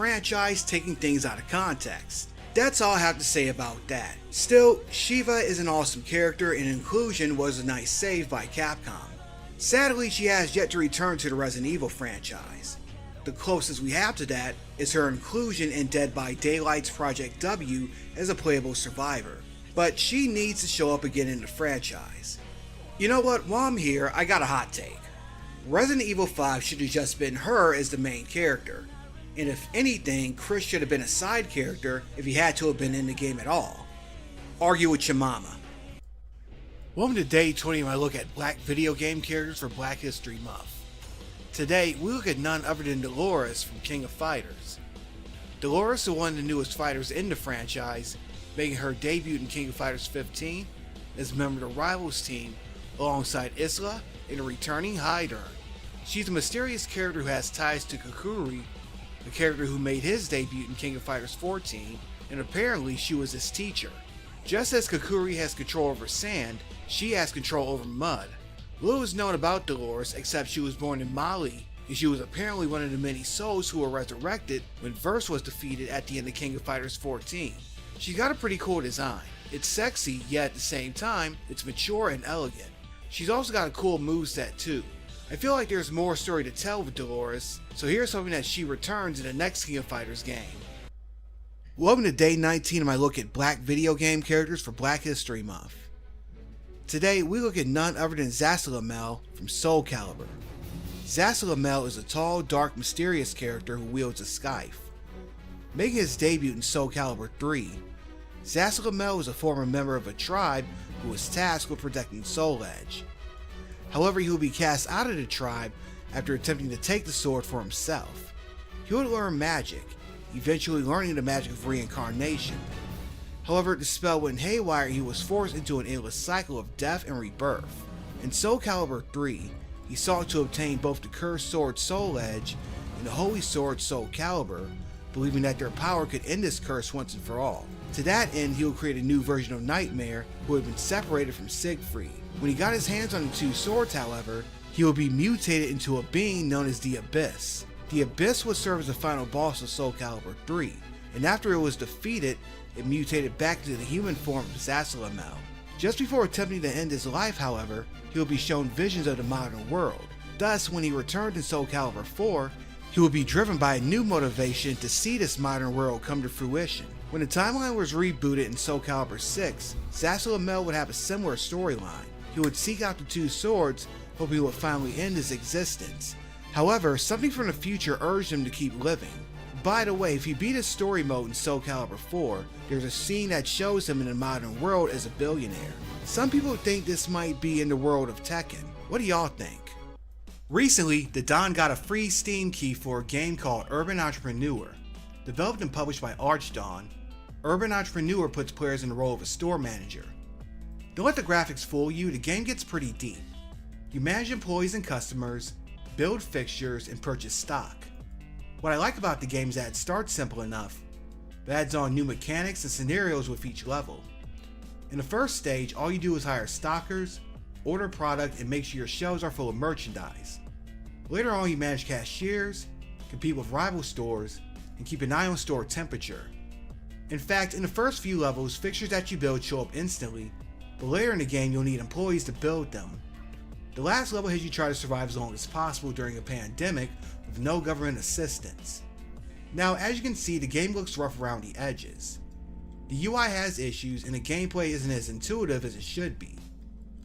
franchise taking things out of context. That's all I have to say about that. Still, Shiva is an awesome character and inclusion was a nice save by Capcom. Sadly, she has yet to return to the Resident Evil franchise. The closest we have to that is her inclusion in Dead by Daylight's Project W as a playable survivor, but she needs to show up again in the franchise. You know what, while I'm here, I got a hot take. Resident Evil 5 should have just been her as the main character, and if anything, Chris should have been a side character if he had to have been in the game at all. Argue with your mama. Welcome to day 20 of my look at black video game characters for Black History Month. Today, we look at none other than Dolores from King of Fighters. Dolores is one of the newest fighters in the franchise, making her debut in King of Fighters 15 as a member of the Rivals team alongside Isla and a returning Hyder. She's a mysterious character who has ties to Kukuri, the character who made his debut in King of Fighters 14, and apparently she was his teacher. Just as Kukuri has control over sand, she has control over mud. Little is known about Dolores except she was born in Mali, and she was apparently one of the many souls who were resurrected when Verse was defeated at the end of King of Fighters 14. She's got a pretty cool design. It's sexy, yet at the same time, it's mature and elegant. She's also got a cool moveset too. I feel like there's more story to tell with Dolores, so here's something that she returns in the next King of Fighters game. Welcome to day 19 of my look at black video game characters for Black History Month. Today we look at none other than Zasalamel from Soul Calibur. Zasalamel is a tall, dark, mysterious character who wields a scythe. Making his debut in Soul Calibur 3, Zasalamel is a former member of a tribe who was tasked with protecting Soul Edge. However, he will be cast out of the tribe after attempting to take the sword for himself. He would learn magic, eventually learning the magic of reincarnation. However, the spell went haywire and he was forced into an endless cycle of death and rebirth. In Soul Calibur 3, he sought to obtain both the cursed sword Soul Edge and the holy sword Soul Calibur, believing that their power could end this curse once and for all. To that end, he will create a new version of Nightmare who had been separated from Siegfried. When he got his hands on the two swords, however, he will be mutated into a being known as the Abyss. The Abyss would serve as the final boss of Soul Calibur 3, and after it was defeated, it mutated back into the human form of Zasalamel. Just before attempting to end his life, however, he will be shown visions of the modern world. Thus, when he returned in Soul Calibur 4, he will be driven by a new motivation to see this modern world come to fruition. When the timeline was rebooted in Soul Calibur 6, Zasalamel would have a similar storyline. He would seek out the two swords, hoping he would finally end his existence. However, something from the future urged him to keep living. By the way, if you beat his story mode in Soul Calibur 4, there's a scene that shows him in the modern world as a billionaire. Some people think this might be in the world of Tekken. What do y'all think? Recently, the Don got a free Steam key for a game called Urban Entrepreneur. Developed and published by Archdawn, Urban Entrepreneur puts players in the role of a store manager. Don't let the graphics fool you, the game gets pretty deep. You manage employees and customers, build fixtures, and purchase stock. What I like about the game is that it starts simple enough, but adds on new mechanics and scenarios with each level. In the first stage, all you do is hire stockers, order product, and make sure your shelves are full of merchandise. Later on, you manage cashiers, compete with rival stores, and keep an eye on store temperature. In fact, in the first few levels, fixtures that you build show up instantly, but later in the game you'll need employees to build them. The last level has you try to survive as long as possible during a pandemic with no government assistance. Now, as you can see, the game looks rough around the edges. The UI has issues and the gameplay isn't as intuitive as it should be.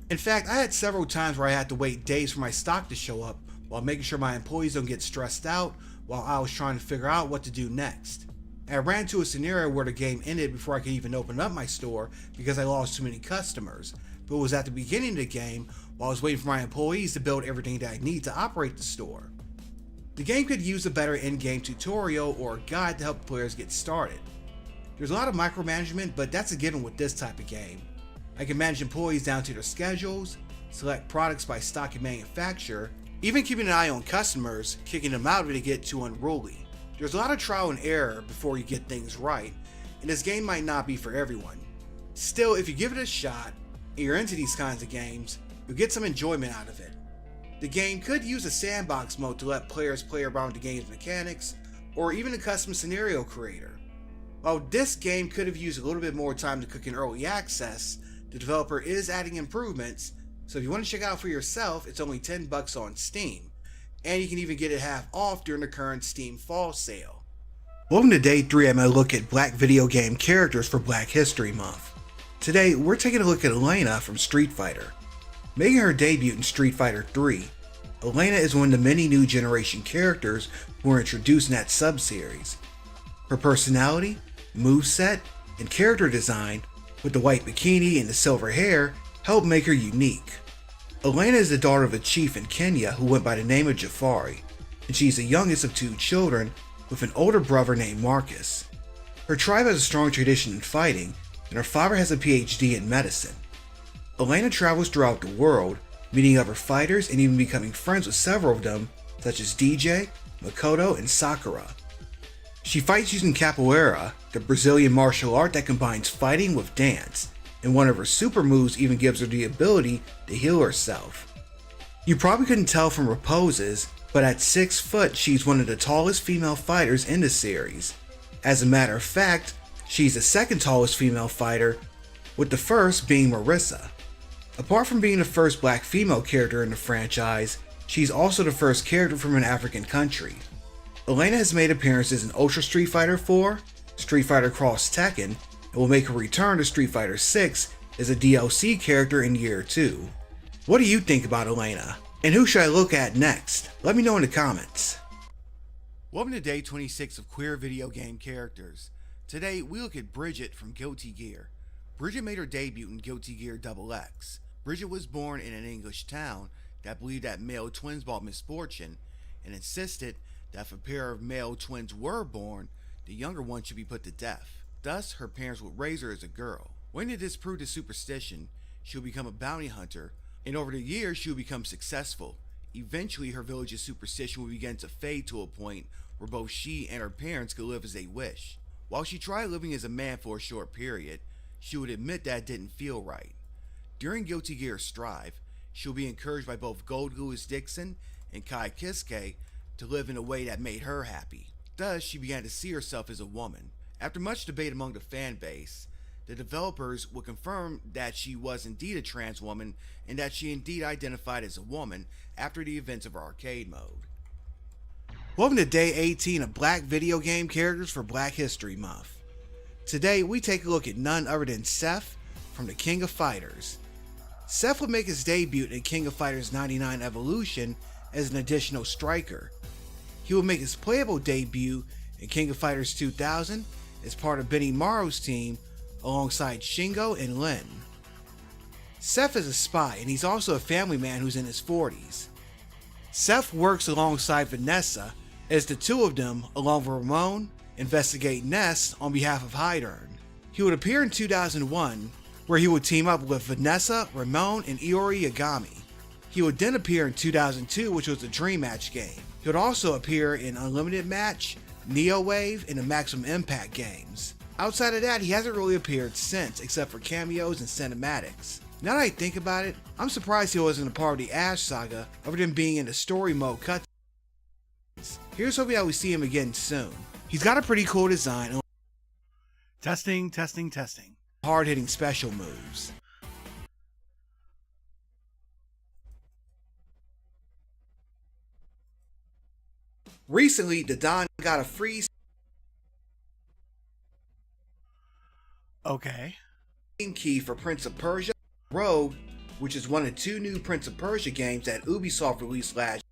In fact, I had several times where I had to wait days for my stock to show up while making sure my employees don't get stressed out while I was trying to figure out what to do next. I ran into a scenario where the game ended before I could even open up my store because I lost too many customers, but it was at the beginning of the game while I was waiting for my employees to build everything that I need to operate the store. The game could use a better in-game tutorial or a guide to help players get started. There's a lot of micromanagement, but that's a given with this type of game. I can manage employees down to their schedules, select products by stock and manufacturer, even keeping an eye on customers, kicking them out if they get too unruly. There's a lot of trial and error before you get things right, and this game might not be for everyone. Still, if you give it a shot, and you're into these kinds of games, you'll get some enjoyment out of it. The game could use a sandbox mode to let players play around with the game's mechanics, or even a custom scenario creator. While this game could have used a little bit more time to cook in early access, the developer is adding improvements, so if you want to check it out for yourself, it's only $10 on Steam, and you can even get it half off during the current Steam Fall Sale. Welcome to Day 3 at my look at Black video game characters for Black History Month. Today, we're taking a look at Elena from Street Fighter. Making her debut in Street Fighter 3, Elena is one of the many new generation characters who were introduced in that sub-series. Her personality, moveset, and character design, with the white bikini and the silver hair, help make her unique. Elena is the daughter of a chief in Kenya who went by the name of Jafari, and she's the youngest of 2 children with an older brother named Marcus. Her tribe has a strong tradition in fighting, and her father has a PhD in medicine. Elena travels throughout the world, meeting other fighters and even becoming friends with several of them, such as DJ, Makoto, and Sakura. She fights using capoeira, the Brazilian martial art that combines fighting with dance, and one of her super moves even gives her the ability to heal herself. You probably couldn't tell from her poses, but at 6 foot she's one of the tallest female fighters in the series. As a matter of fact, she's the second tallest female fighter, with the first being Marissa. Apart from being the first black female character in the franchise, she's also the first character from an African country. Elena has made appearances in Ultra Street Fighter 4, Street Fighter Cross Tekken, and will make a return to Street Fighter 6 as a DLC character in Year 2. What do you think about Elena? And who should I look at next? Let me know in the comments. Welcome to Day 26 of Queer Video Game Characters. Today we look at Bridget from Guilty Gear. Bridget made her debut in Guilty Gear XX. Bridget was born in an English town that believed that male twins brought misfortune and insisted that if a pair of male twins were born, the younger one should be put to death. Thus, her parents would raise her as a girl. When to disprove the superstition, she would become a bounty hunter, and over the years she would become successful. Eventually, her village's superstition would begin to fade to a point where both she and her parents could live as they wish. While she tried living as a man for a short period, she would admit that it didn't feel right. During Guilty Gear Strive, she will be encouraged by both Gold Lewis Dixon and Kai Kiske to live in a way that made her happy. Thus, she began to see herself as a woman. After much debate among the fan base, the developers would confirm that she was indeed a trans woman and that she indeed identified as a woman after the events of her arcade mode. Welcome to Day 18 of Black video game characters for Black History Month. Today, we take a look at none other than Seth from the King of Fighters. Seth would make his debut in King of Fighters 99 Evolution as an additional striker. He would make his playable debut in King of Fighters 2000 as part of Benny Morrow's team alongside Shingo and Lin. Seth is a spy, and he's also a family man who's in his 40s. Seth works alongside Vanessa as the two of them, along with Ramon, investigate Ness on behalf of Hydern. He would appear in 2001, where he would team up with Vanessa, Ramon, and Iori Yagami. He would then appear in 2002, which was the Dream Match game. He would also appear in Unlimited Match, Neo Wave, and the Maximum Impact games. Outside of that, he hasn't really appeared since, except for cameos and cinematics. Now that I think about it, I'm surprised he wasn't a part of the Ash saga, other than being in the story mode cutscenes. Here's hoping that we see him again soon. He's got a pretty cool design. Testing. Hard-hitting special moves. Recently, the Don got a free key for Prince of Persia Rogue, which is one of 2 new Prince of Persia games that Ubisoft released last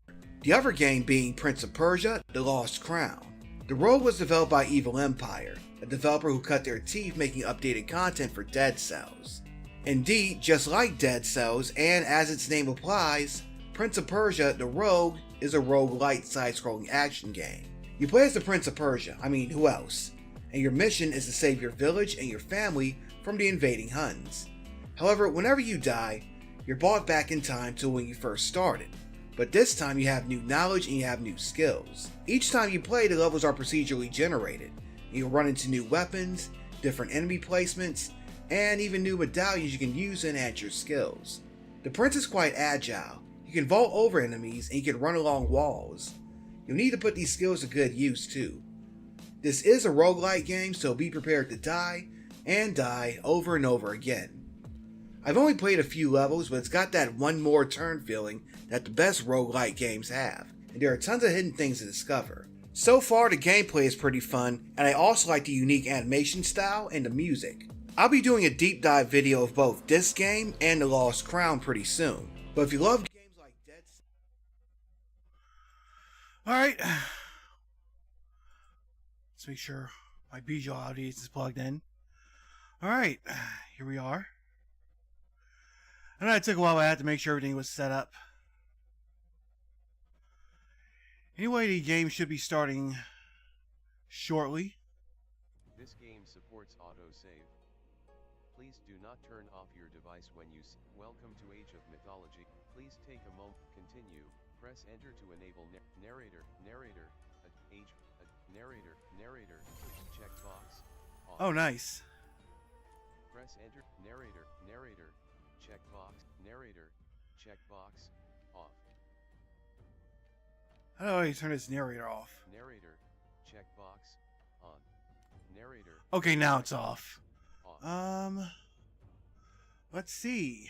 year. The other game being Prince of Persia: The Lost Crown. The Rogue was developed by Evil Empire, a developer who cut their teeth making updated content for Dead Cells. Indeed, just like Dead Cells, and as its name applies, Prince of Persia: The Rogue is a roguelite side-scrolling action game. You play as the Prince of Persia, who else? And your mission is to save your village and your family from the invading Huns. However, whenever you die, you're brought back in time to when you first started. But this time you have new knowledge and you have new skills. Each time you play, the levels are procedurally generated. You'll run into new weapons, different enemy placements, and even new medallions you can use to enhance your skills. The prince is quite agile. You can vault over enemies and you can run along walls. You'll need to put these skills to good use too. This is a roguelike game, so be prepared to die and die over and over again. I've only played a few levels, but it's got that one more turn feeling that the best roguelike games have, and there are tons of hidden things to discover. So far, the gameplay is pretty fun, and I also like the unique animation style and the music. I'll be doing a deep dive video of both this game and The Lost Crown pretty soon, but if you love games like Dead... Alright, let's make sure my Bijou audience is plugged in. Alright, here we are. I know it took a while, I had to make sure everything was set up. Anyway, the game should be starting shortly. This game supports autosave. Please do not turn off your device when you Welcome to Age of Mythology. Please take a moment. Continue. Press enter to enable narrator. Narrator. Checkbox. Off. Oh, nice. Press enter. Narrator. Checkbox. Narrator. Checkbox. Off. How do I turn this narrator off? Narrator. Checkbox. On. Narrator. Okay, now it's off. Off. Let's see.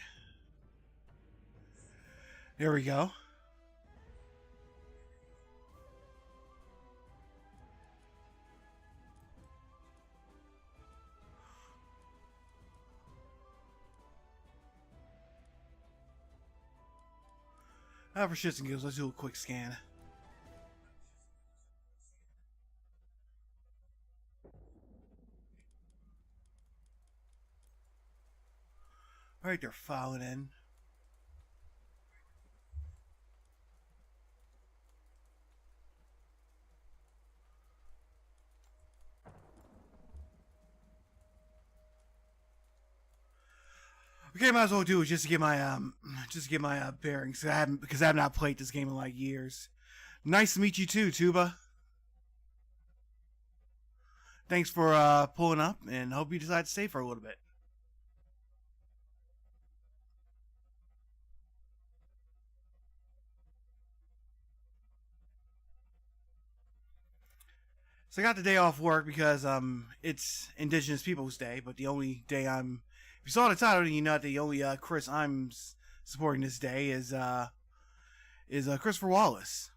There we go. For shits and giggles, let's do a quick scan. Alright, they're filing in. Okay, might as well do it just to get my bearings. Because I have not played this game in like years. Nice to meet you too, Tuba. Thanks for pulling up, and hope you decide to stay for a little bit. So I got the day off work because it's Indigenous Peoples Day, but the only day if you saw the title, you know that the only Chris I'm supporting this day is Christopher Wallace.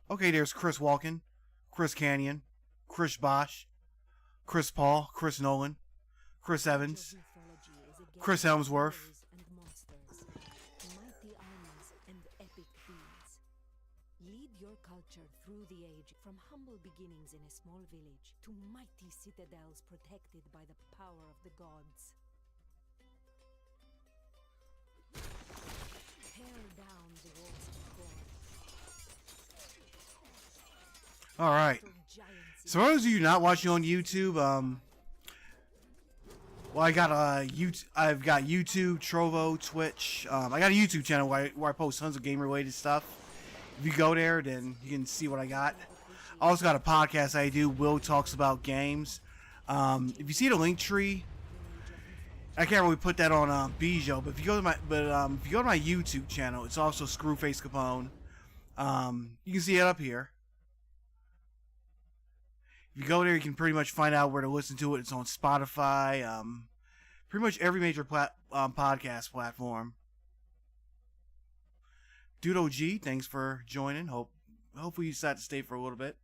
Okay, there's Chris Walken, Chris Canyon, Chris Bosch, Chris Paul, Chris Nolan, Chris Evans, Chris Helmsworth. Through the age, from humble beginnings in a small village to mighty citadels protected by the power of the gods. Tear down the walls of God. All right. So for those of you not watching on YouTube, well, I've got YouTube, Trovo, Twitch. I got a YouTube channel where I post tons of game-related stuff. If you go there, then you can see what I got. I also got a podcast I do. Will Talks About Games. If you see the link tree, I can't really put that on Bijou, but if you go to my YouTube channel, it's also Screwface Capone. You can see it up here. If you go there, you can pretty much find out where to listen to it. It's on Spotify, pretty much every major podcast platform. Dude OG, thanks for joining. Hopefully you decide to stay for a little bit.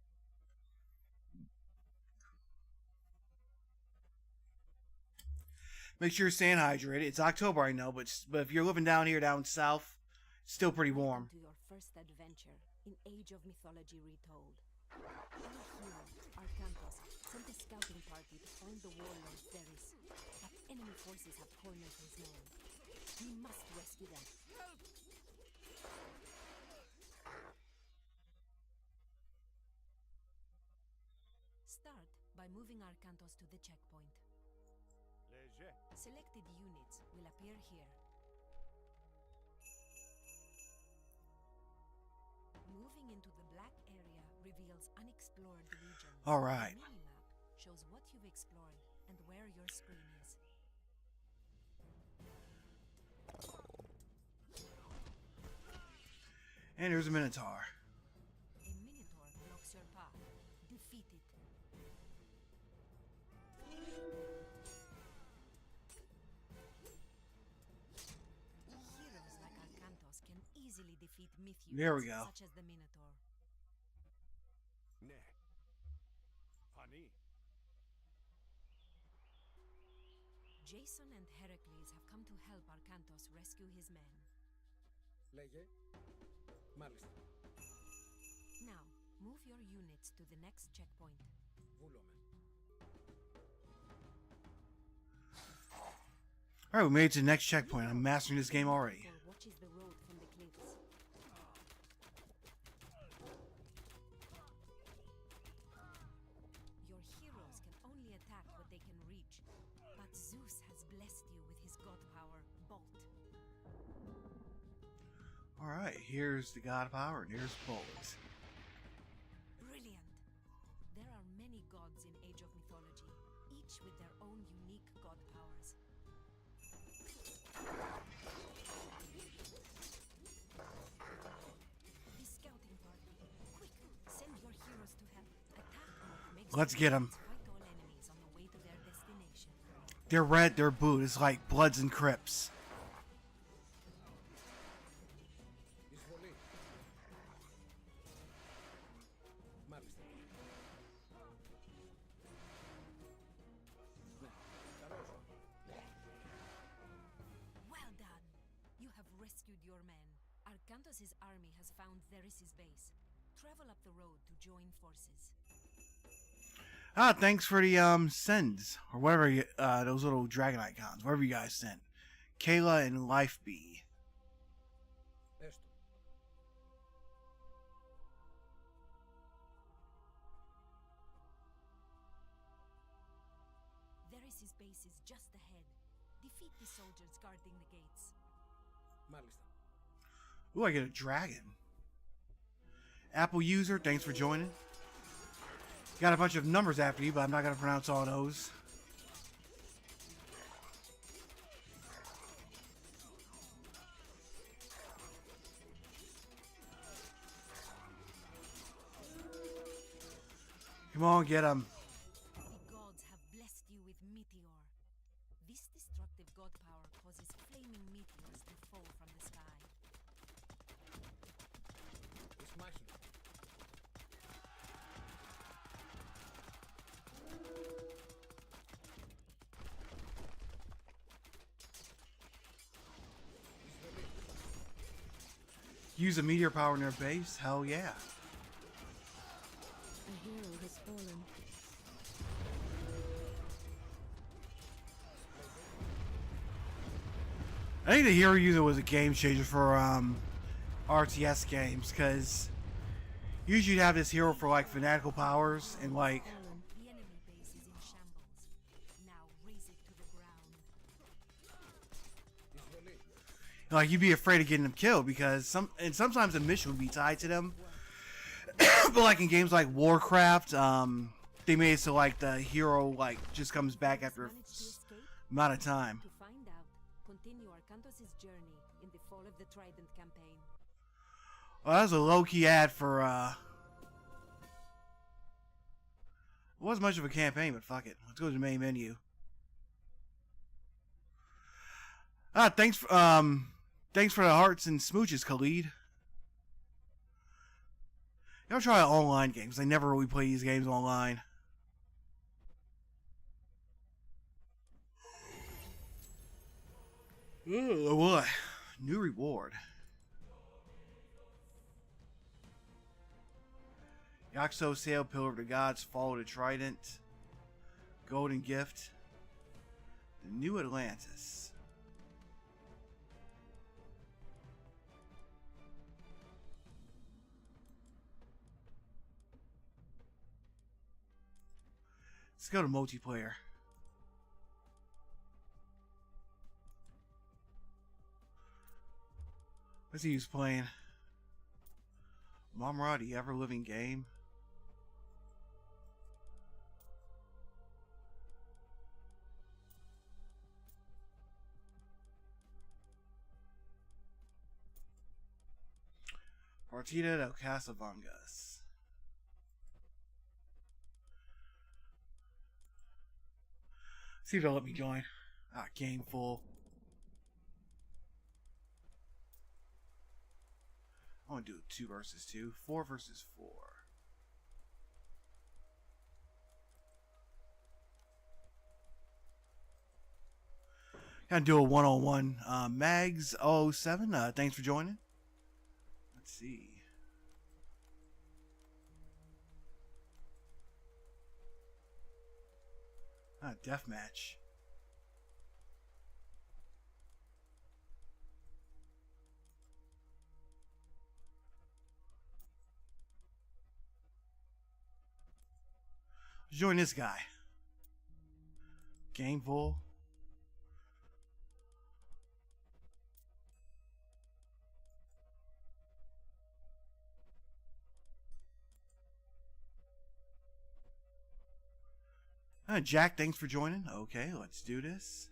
Make sure you're staying hydrated. It's October, I know, but if you're living down here, down south, it's still pretty warm. To your first adventure in Age of Mythology Retold. Our hero, Arcantos, sent a scouting party to find the warlord Varys, but enemy forces have cornered his men. We must rescue them. Help! Start by moving Arcantos to the checkpoint. Selected units will appear here. Moving into the black area reveals unexplored regions. All right. The minimap shows what you've explored and where your screen is. And there's a Minotaur. A Minotaur blocks your path. Defeat it. Heroes like Arcantos can easily defeat myth There we units go. such as the Minotaur. Ναι. Φανεί. Jason and Heracles have come to help Arcantos rescue his men. Λέγε. Μάλιστα. Now, move your units to the next checkpoint. Βούλομαι. Alright, we made it to the next checkpoint. I'm mastering this game already. Or watches the road from the cliffs. Your heroes can only attack what they can reach, but Zeus has blessed you with his god power, Bolt. Alright, here's the God Power and here's Bolt. Brilliant! There are many gods in Age of Mythology, each with their own unique god powers. The scouting party. Quick, send your heroes to help. Attack mode makes Let's get 'em. fight all enemies on the way to their destination. They're red, they're blue. It's like Bloods and Crips. Εισβολή. Μάλιστα. Ναι. Καλώς. Well done! You have rescued your men. Arcantos' army has found Theris' base. Travel up the road to join forces. Ah, thanks for the sends or whatever those little dragon icons, whatever you guys sent. Kayla and Life Bee. Έστω. Theris' base is just ahead. Defeat the soldiers guarding the gates. Μάλιστα. Ooh, I get a dragon. Apple user, thanks for joining. Got a bunch of numbers after you, but I'm not going to pronounce all those. Come on, get them. The gods have blessed you with Meteor. This destructive god power causes flaming meteors to fall from the sky. Εις μάχη. Εισβολή. Use a meteor power in their base? Hell yeah. A hero has fallen. I think the hero user was a game changer for RTS games, because usually you'd have this hero for like fanatical powers and like Fallen. The enemy base is in shambles. Now raise it to the ground. Εισβολή. like you'd be afraid of getting them killed because sometimes the mission would be tied to them. But like in games like Warcraft, they made it so like the hero like just comes back after a Managed to escape? amount of time. To find out, continue Arcantos' journey in the Fall of the Trident campaign. Well, that was a low-key ad for it wasn't much of a campaign, but fuck it. Let's go to the main menu. Ah, thanks for the hearts and smooches, Khalid. Y'all try online games. I never really play these games online. Oh, what? New reward. Yaxo Sail, Pillar of the Gods, Follow the Trident, Golden Gift, the New Atlantis. Let's go to multiplayer. Let's see who's playing. Momra, the ever-living game. Partida del Casavangas. See if they'll let me join. Game full. I want to do 2 versus 2. 4 versus 4. Gonna do a one-on-one. Mags07, thanks for joining. Let's see. Deathmatch. Join this guy. Game full. Jack, thanks for joining. Okay, let's do this.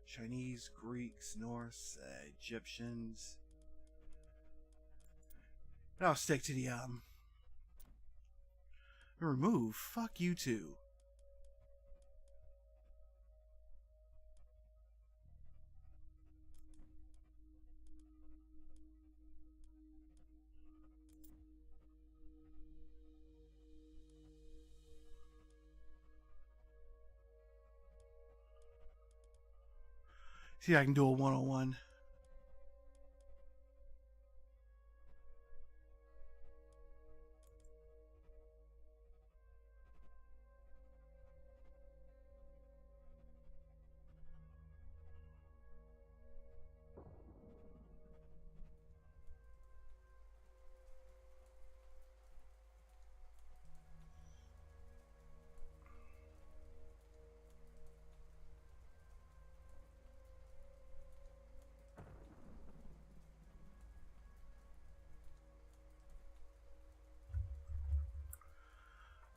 Chinese, Greeks, Norse, Egyptians. But I'll stick to the remove. Fuck you too. See if I can do a one-on-one.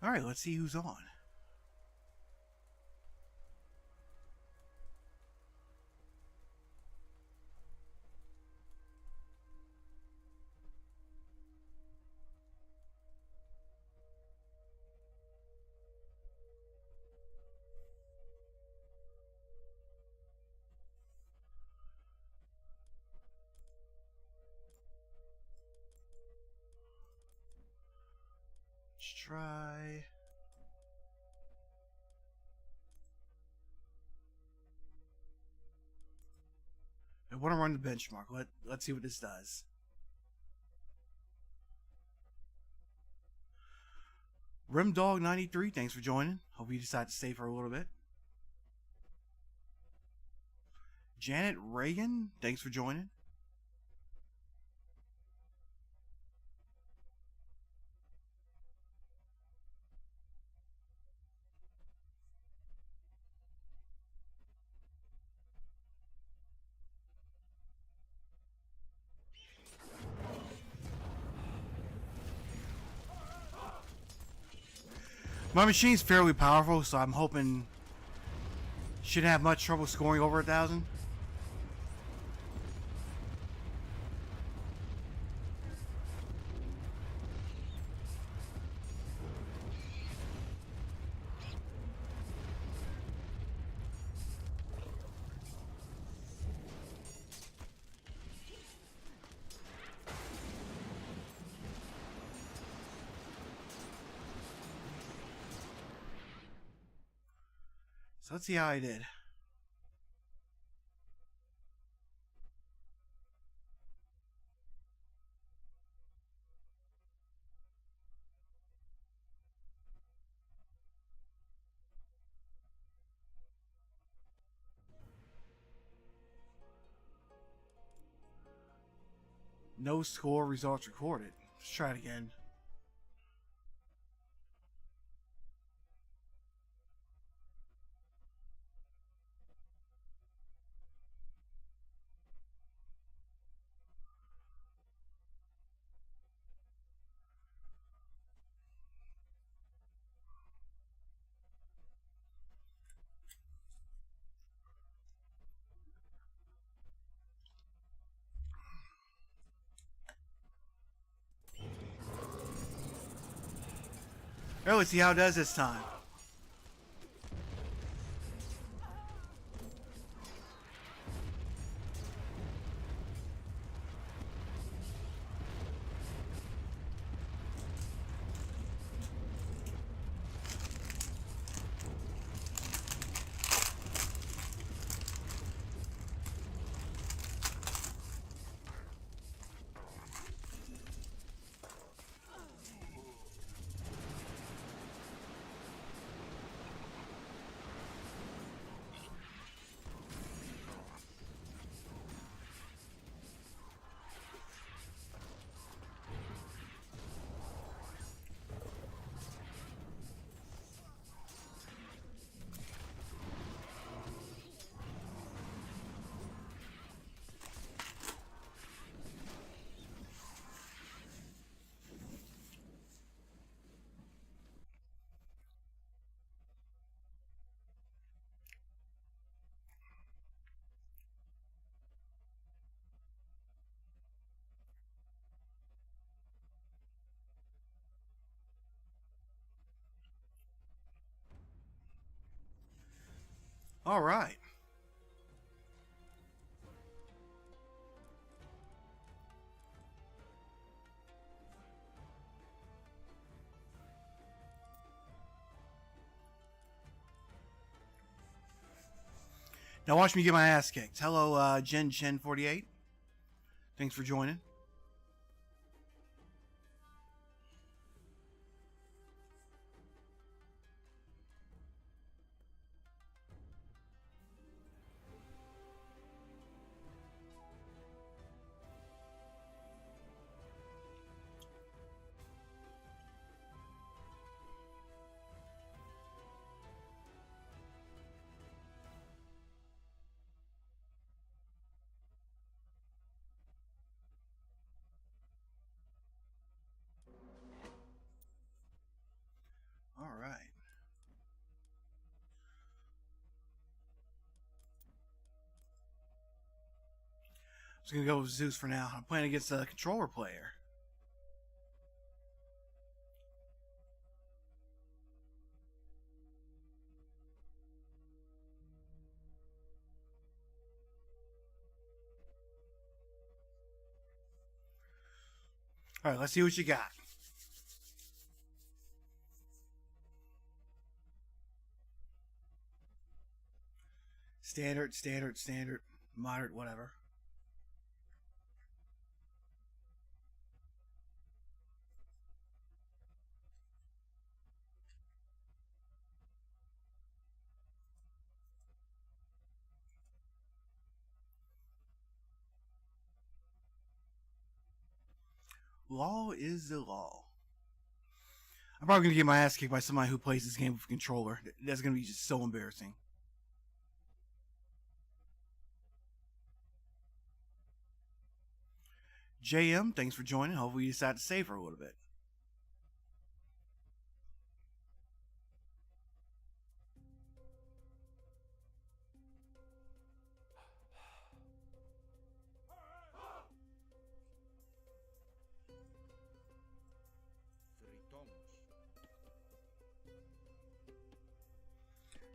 Alright, let's see who's on. Let's try. I want to run the benchmark. Let's see what this does. Rimdog93, thanks for joining. Hope you decide to stay for a little bit. Janet Reagan, thanks for joining. My machine's fairly powerful, so I'm hoping shouldn't have much trouble scoring over 1,000. So let's see how I did. No score results recorded. Let's try it again. Oh, let's see how it does this time. All right. Now watch me get my ass kicked. Hello, Jen 48. Thanks for joining. All right. I'm just gonna go with Zeus for now. I'm playing against a controller player. All right, let's see what you got. Standard, standard, standard, moderate, whatever. Law is the law. I'm probably gonna get my ass kicked by somebody who plays this game with a controller. That's gonna be just so embarrassing. JM, thanks for joining. Hopefully you decide to save her a little bit.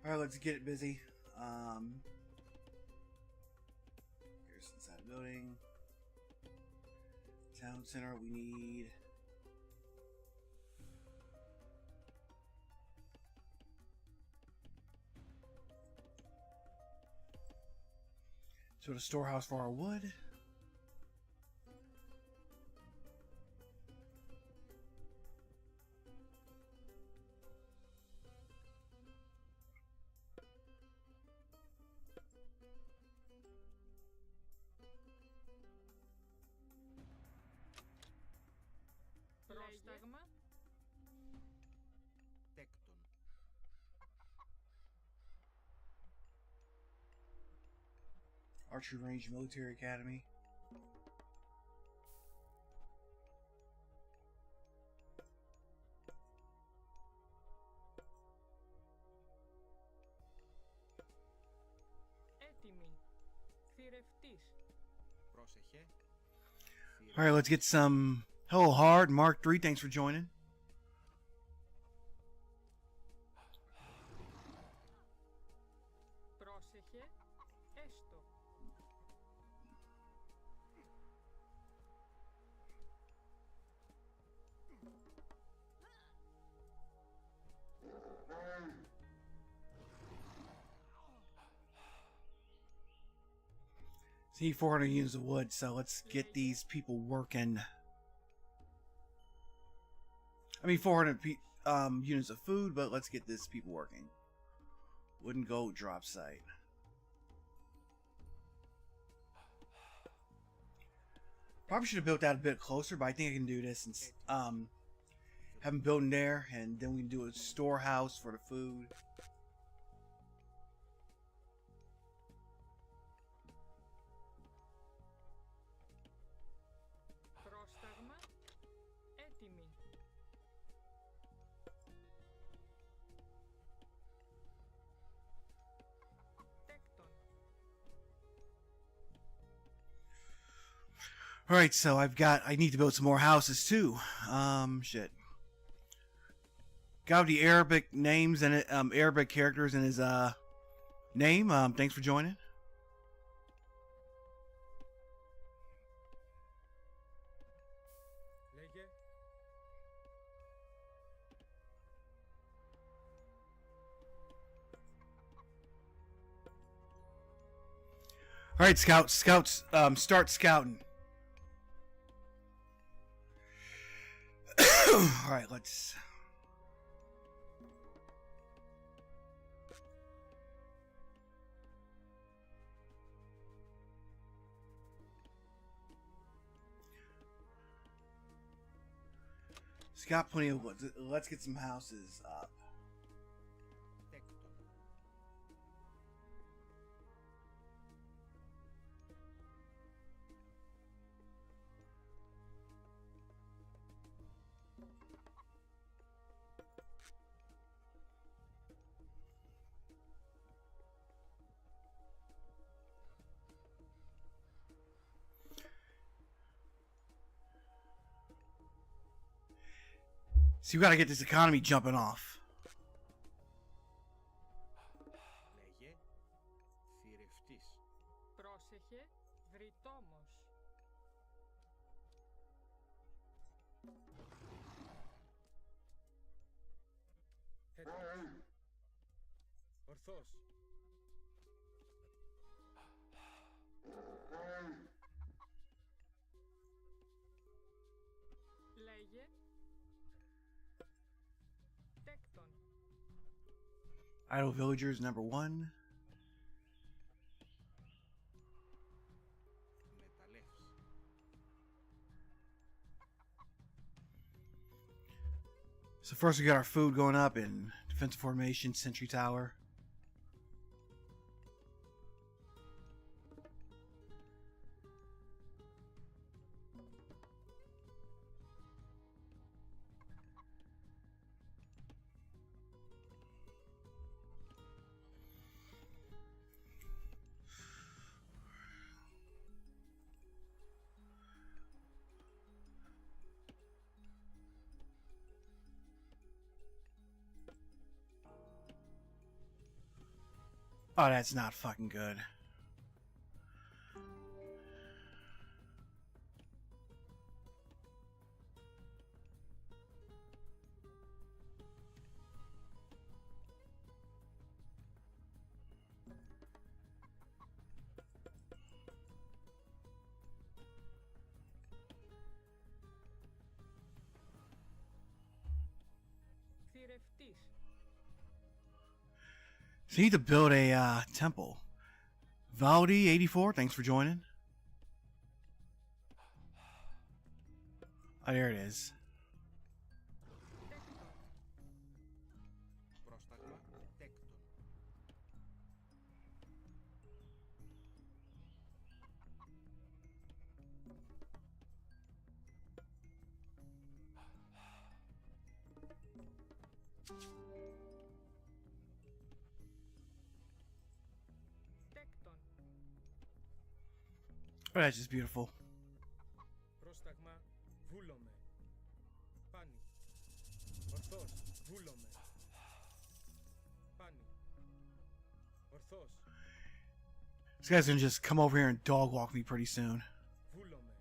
All right, let's get it busy. Here's inside the building. Town center, we need... So the storehouse for our wood. Πρόσταγμα. Τέκτον. Archery Range Military Academy. Έτοιμη. Θηρευτής. Πρόσεχε. All right, let's get some. Hello, Hard Mark 3. Thanks for joining. Πρόσεχε, έστω. So need 400 units of wood, so let's get these people working. I mean 400 units of food, but let's get this people working. Wooden gold drop site. Probably should have built that a bit closer, but I think I can do this and have them build in there, and then we can do a storehouse for the food. Πρόσταγμα, έτοιμη. Τέκτον. Alright, so I need to build some more houses too. Shit. Got the Arabic names and Arabic characters in his name. Thanks for joining. Λέγε. Alright, scouts, start scouting. Alright, let's... It's got plenty of wood. Let's get some houses up. Τέκτον. So you gotta get this economy jumping off. Λέγε. Θηρευτής. Πρόσεχε, βρυτόμος. Έτοιμος. Ορθός. Λέγε. Τέκτον. Idle villagers number 1. Μεταλλεύς. So first we got our food going up in defensive formation, sentry tower. Oh, that's not fucking good. Θηρευτής. So you need to build a temple. Valdi84, thanks for joining. Oh, there it is. Τέκτον. Πρόσταγμα. Τέκτον. Τέκτον. Oh, that's just beautiful. Πρόσταγμα. Βούλομαι. Πάνι. Ορθός. Βούλομαι. Πάνι. Ορθός. This guy's gonna just come over here and dog walk me pretty soon. Βούλομαι.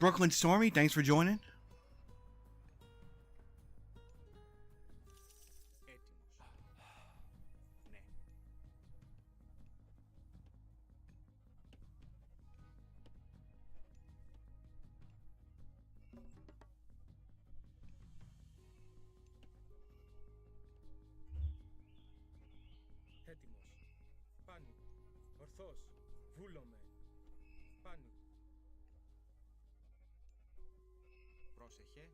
Brooklyn Stormy, thanks for joining. Έτοιμος. Ναι. Έτοιμος. Πάνι. Ορθός. Βούλομαι. Πάνι. Πρόσεχε.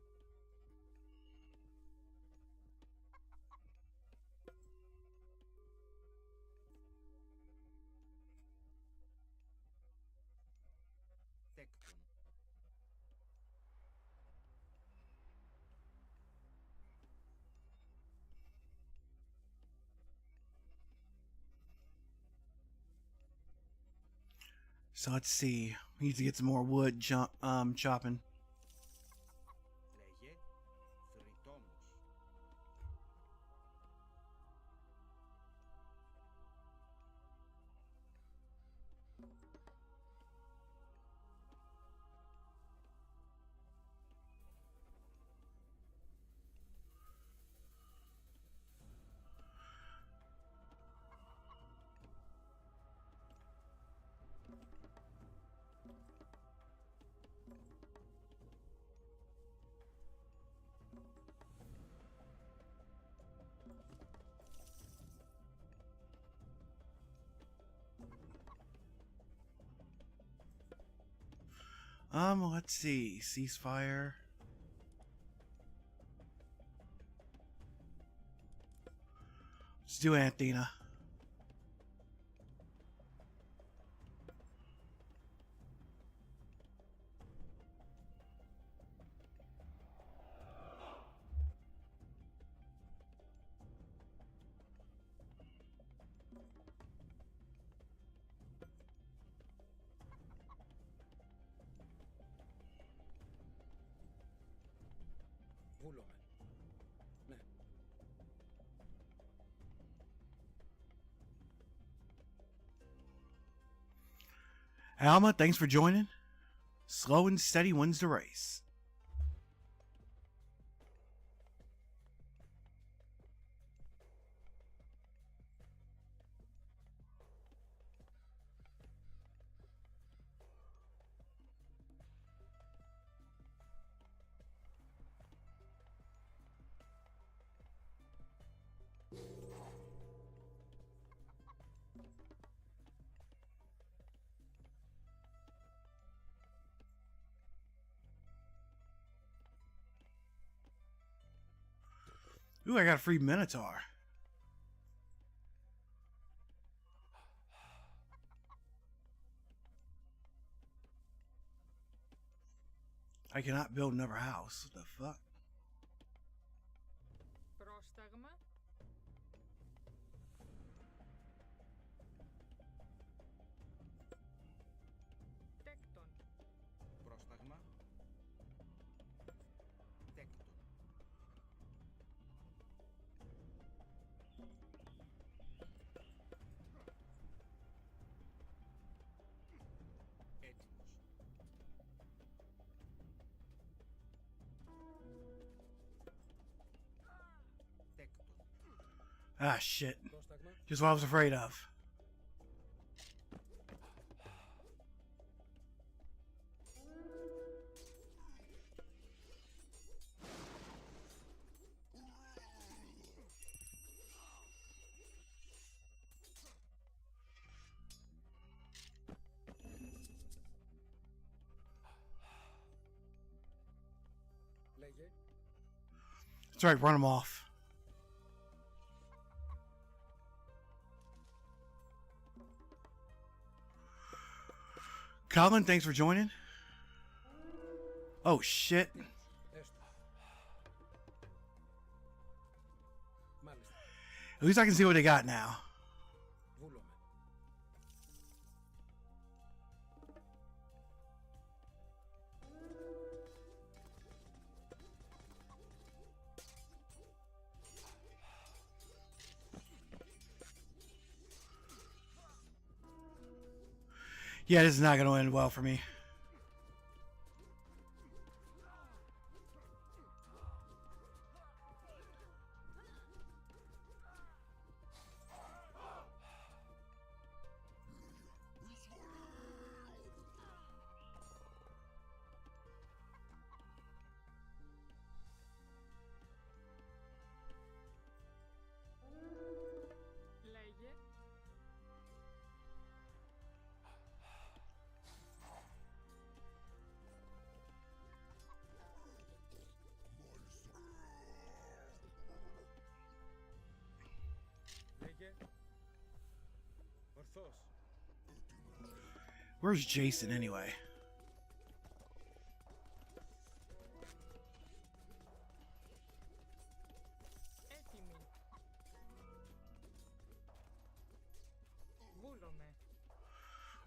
Τέκτον. So let's see. We need to get some more wood chopping. Λέγε. Βρυτόμος. Let's see. Ceasefire. Let's do Anthena. Βούλομαι. Ναι. Alma, thanks for joining. Slow and steady wins the race. Ooh, I got a free Minotaur. I cannot build another house. What the fuck? Πρόσταγμα. Τέκτον. Πρόσταγμα. Τέκτον. Έτοιμος. Τέκτον. Ah, shit. Πρόσταγμα. Just what I was afraid of. Λέγε. That's right, run them off. Colin, thanks for joining. Oh, shit. Έστω. Μάλιστα. At least I can see what they got now. Βούλομαι. Yeah, this is not going to end well for me. Λέγε. Λέγε. Ορθώς. Where's Jason anyway? Έτοιμη. Βούλομαι.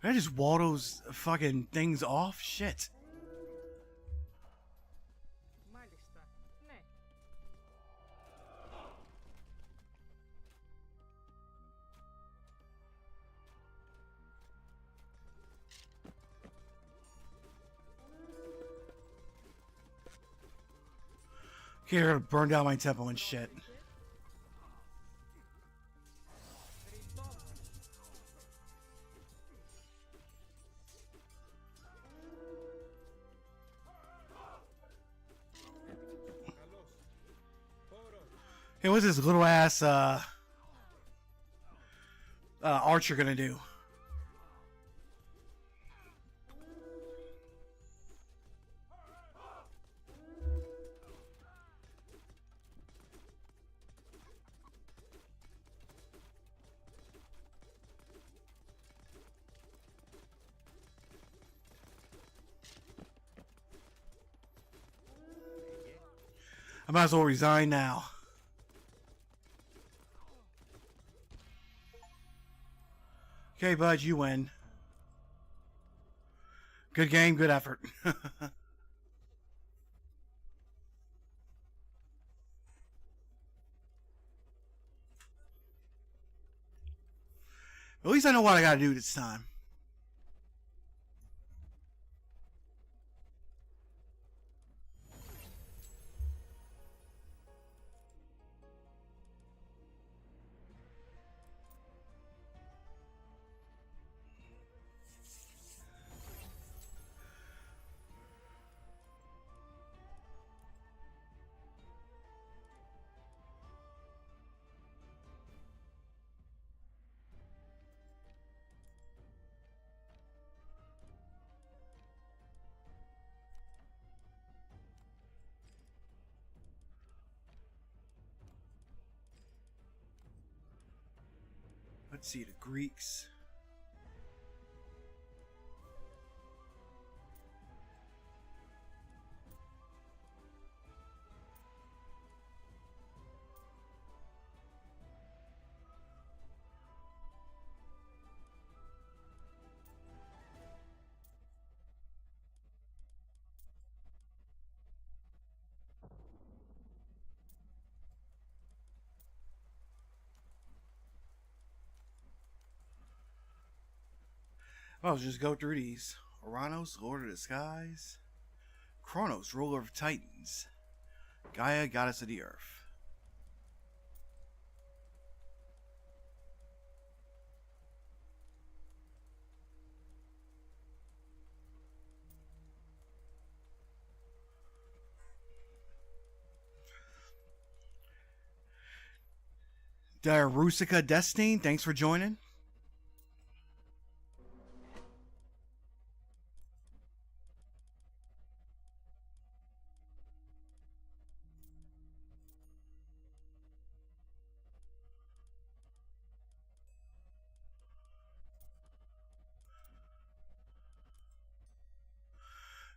Did I just wall those fucking things off? Shit. Μάλιστα. Ναι. Okay, they're gonna burn down my temple and shit. Ρητόλ. Καλώς. Πόρος. Hey, what's this little ass archer gonna do? I might as well resign now. Okay, bud, you win. Good game, good effort. At least I know what I gotta do this time. Let's see, the Greeks. Well, just go through these. Oranos, Lord of the Skies. Kronos, ruler of Titans. Gaia, goddess of the earth. Diarusica Destine, thanks for joining.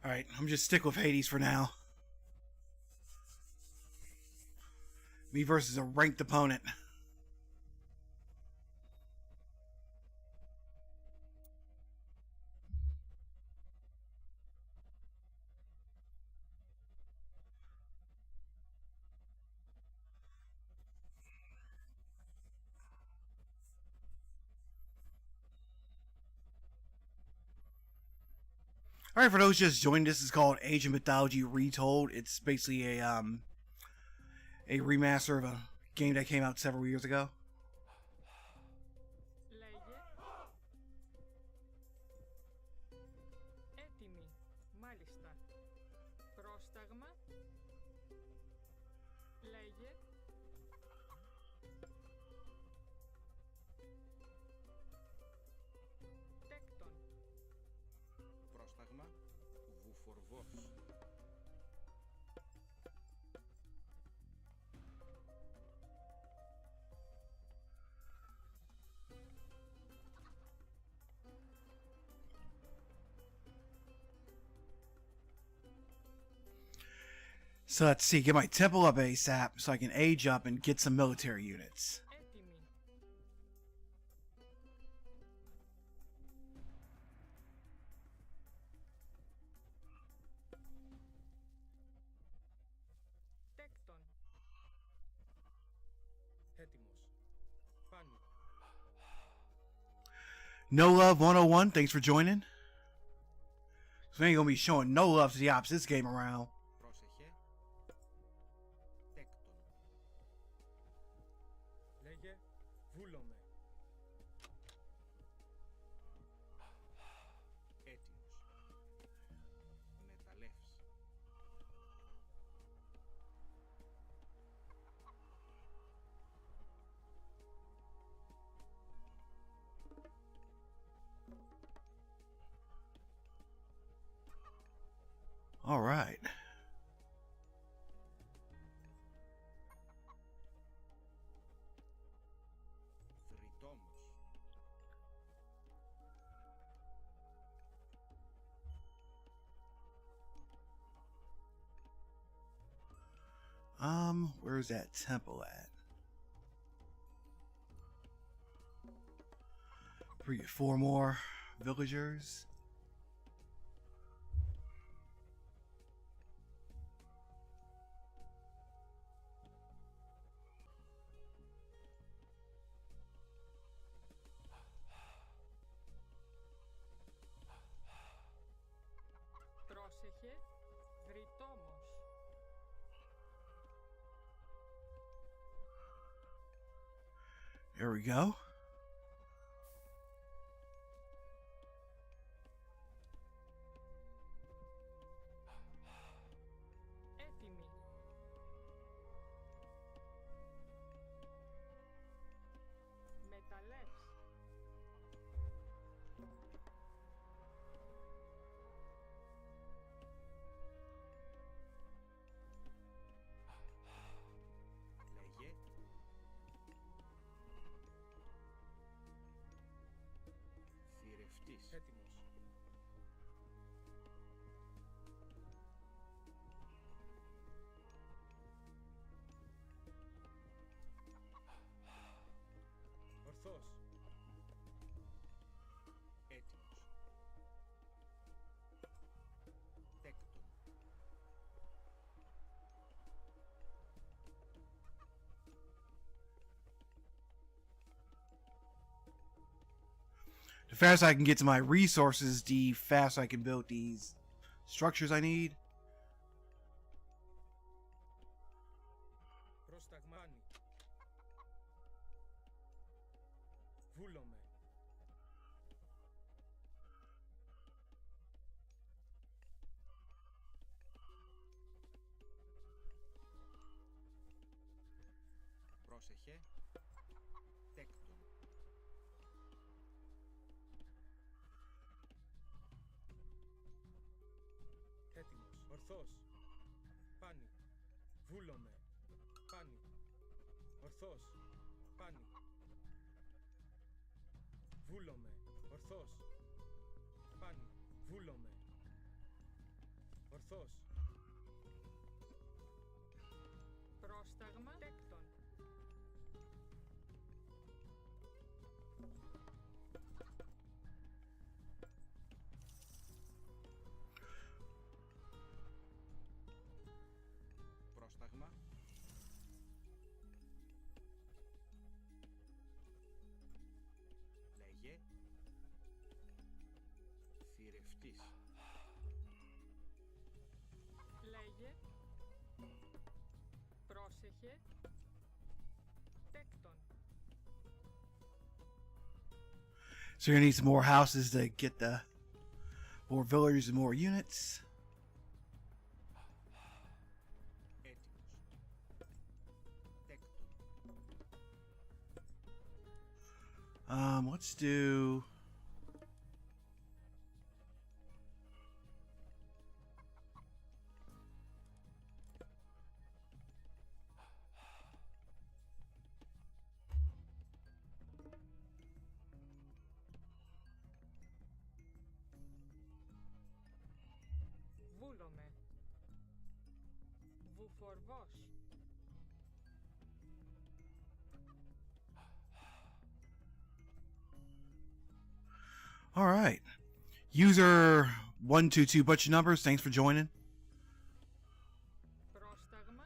Alright, I'm just stick with Hades for now. Me versus a ranked opponent. Alright, for those just joining, this is called Age of Mythology Retold. It's basically a remaster of a game that came out several years ago. Λέγε. Έτοιμη. Μάλιστα. Πρόσταγμα. Λέγε. Τέκτον. Πρόσταγμα. Βουφορβός. So let's see, get my temple up ASAP so I can age up and get some military units. Έτοιμη. Τέκτον. Έτοιμος. Πάνω. No Love 101, thanks for joining. So we ain't gonna be showing no love to the ops this game around. Πρόσεχε. Τέκτον. Λέγε. Βούλομαι. Έτοιμος. Μεταλλεύς. Alright. Θρητόμος. Where's that temple at? 4 more villagers. Πρόσεχε. Βρυτόμος. There we go. Έτοιμη. Μεταλλεύς. Λέγε. Θηρευτής. Έτοιμος. Ορθός. Έτοιμος. Τέκτον. The faster I can get to my resources, the faster I can build these structures I need. Προσταγμάνι. Βούλομαι. Πρόσεχε. Τέκτον. Έτοιμος. Ορθός. Πάνι. Βούλομαι. Πάνι. Ορθός. Πάνι. Βούλομαι. Ορθός. Πάνι. Βούλομαι. Ορθός. Πρόσταγμα. Τέκτον. Πρόσταγμα. Λέγε. Θηρευτής. Πρόσεχε. Τέκτον. So you're gonna need some more houses to get the more villagers and more units. Let's do. Βούλομαι. Βουφορβός. All right. User 122 bunch of numbers. Thanks for joining. Πρόσταγμα.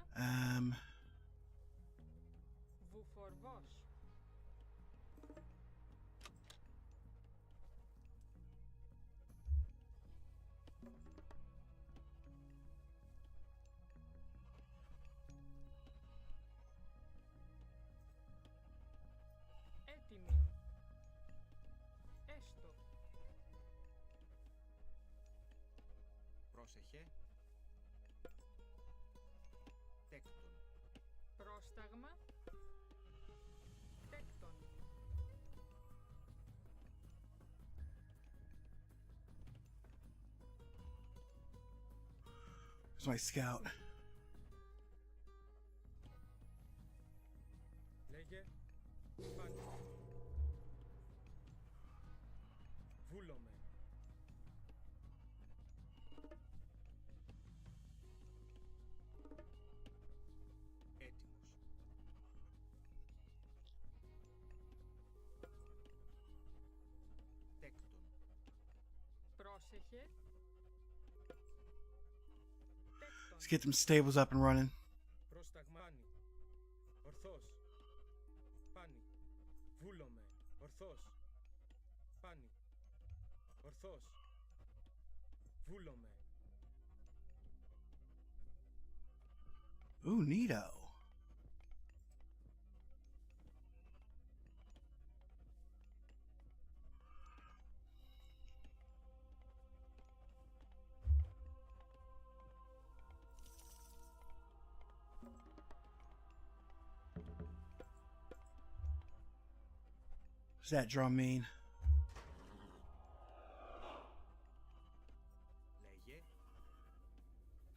Βουφορβός. Έτοιμη. Έστω. Πρόσεχε. Τέκτον. Πρόσταγμα. Τέκτον. There's my scout. Λέγε. Πάνι. Βούλομαι. Έτοιμος. Τέκτον. Πρόσεχε. Τέκτον. Let's get them stables up and running. Πρόσταγμα. Πάνι. Ορθός. Πάνι. Βούλομαι. Ορθός. Πάνι. Ορθός. Βούλομαι. Ooh, neato. What's that drum mean? Λέγε.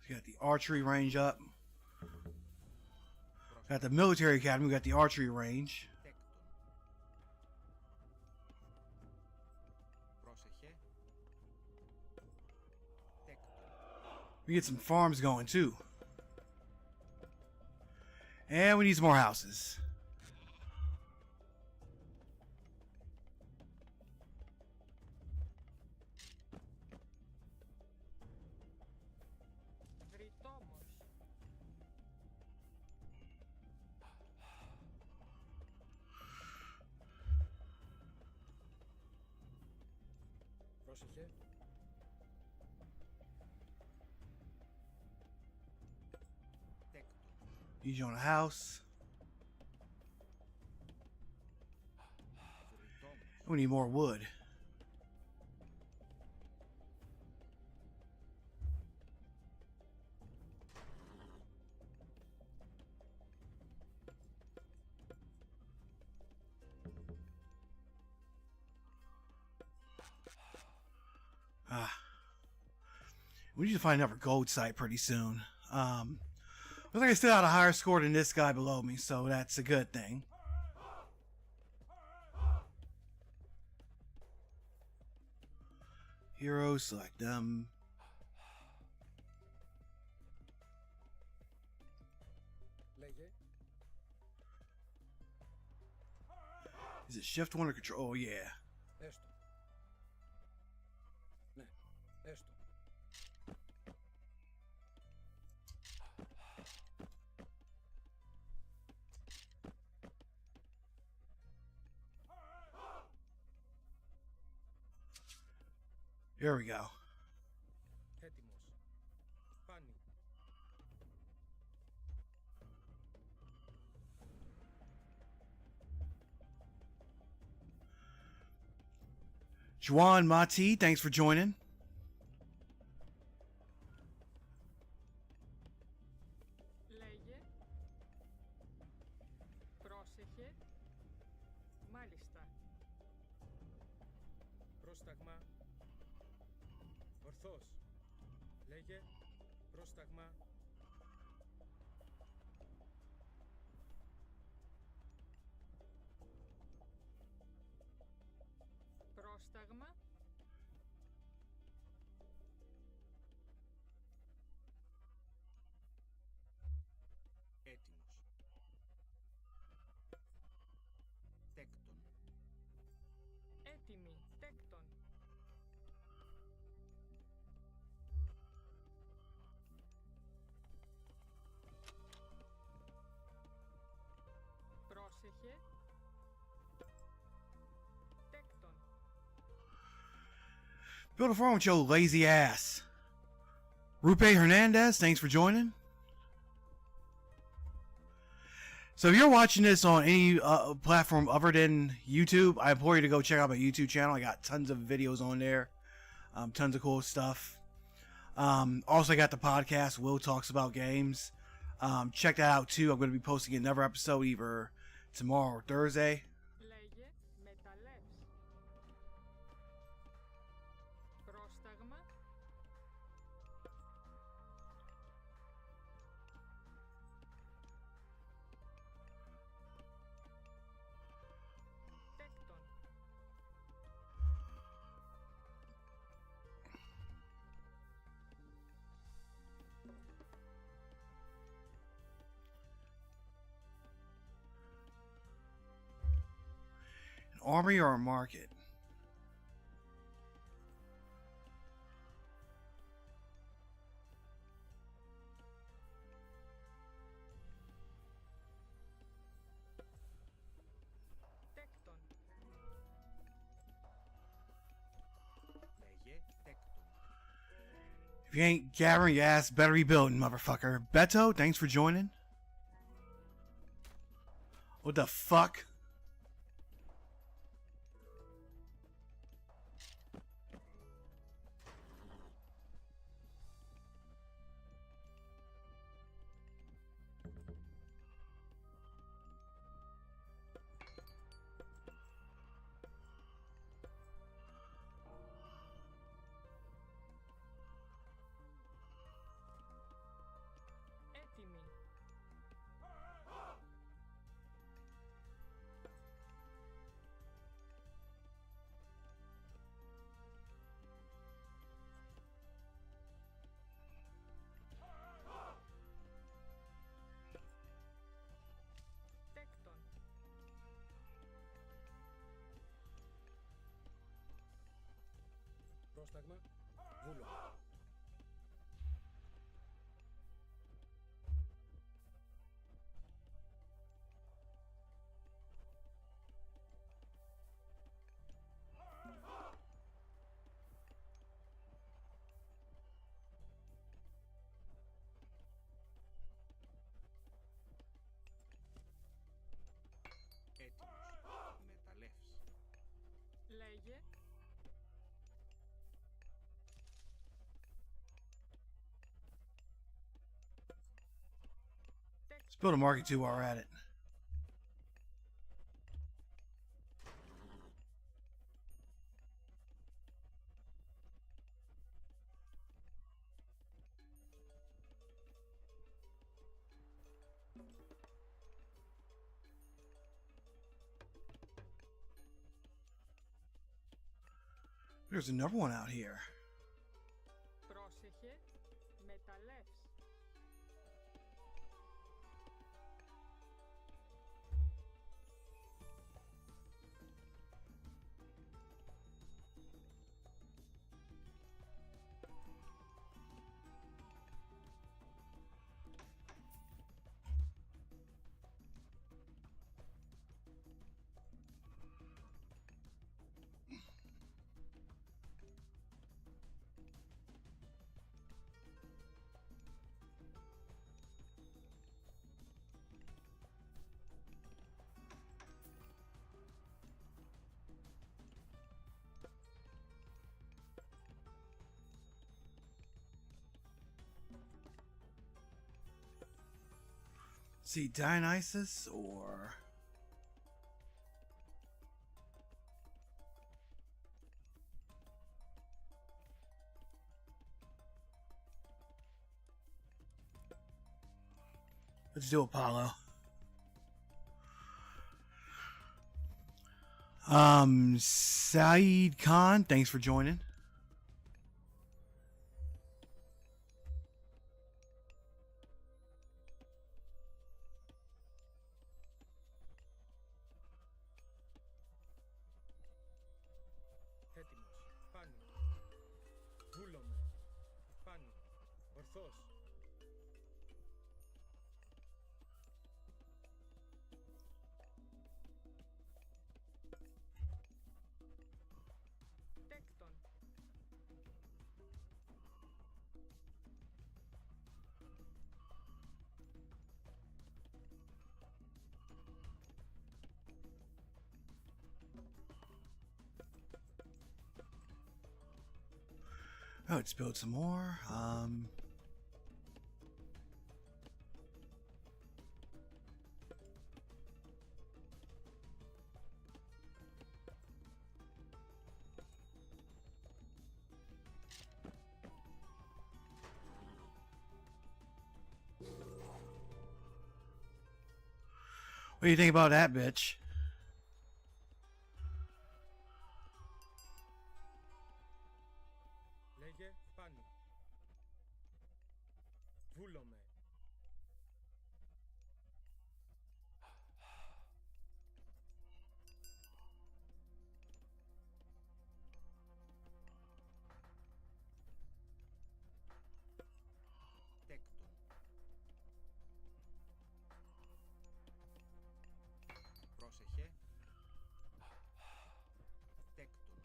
We got the archery range up. Got the military academy. We got the archery range. Τέκτον. Πρόσεχε. Τέκτον. We get some farms going too. And we need some more houses. Βρυτόμος. Πρόσεχε. Τέκτον. Need you on a house. Βρυτόμος. We need more wood. We need to find another gold site pretty soon. Looks like I still had a higher score than this guy below me, so that's a good thing. Heroes, select them. Λέγε. Is it shift one or control? Oh yeah. Έστω. Ναι. Έστω. Here we go. Έτοιμος. Πάνι. Juan Mati, thanks for joining. Λέγε. Πρόσεχε. Μάλιστα. Πρόσταγμα. Ορθώς. Λέγε. Πρόσταγμα. Πρόσταγμα. Έτοιμος. Τέκτον. Έτοιμη. Τέκτον. Πρόσεχε. Τέκτον. Build a farm with your lazy ass. Rupe Hernandez, thanks for joining. So if you're watching this on any platform other than YouTube, I implore you to go check out my YouTube channel. I got tons of videos on there. Tons of cool stuff. Also, I got the podcast, Will Talks About Games. Check that out too. I'm going to be posting another episode either tomorrow or Thursday. Λέγε. Μεταλλεύς. Πρόσταγμα. Τέκτον. An armory or a market? Τέκτον. Λέγε. Τέκτον. If you ain't gathering your ass, better be building, motherfucker. Beto, thanks for joining. What the fuck? Έτοιμη. Τέκτον. Πρόσταγμα. Βούλο. Έτοιμος. Μεταλλεύς. Λέγε. Let's build a market too while we're at it. There's another one out here. Πρόσεχε. Μεταλλεύς. see, Dionysus or... Let's do Apollo. Saeed Khan, thanks for joining. Έτοιμος. Πάνω. Βούλομαι. Πάνω. Ορθός. Τέκτον. Oh, let's build some more. What do you think about that, bitch? Λέγε πάνω. Βούλομαι. Τέκτον. Πρόσεχε. Τέκτον.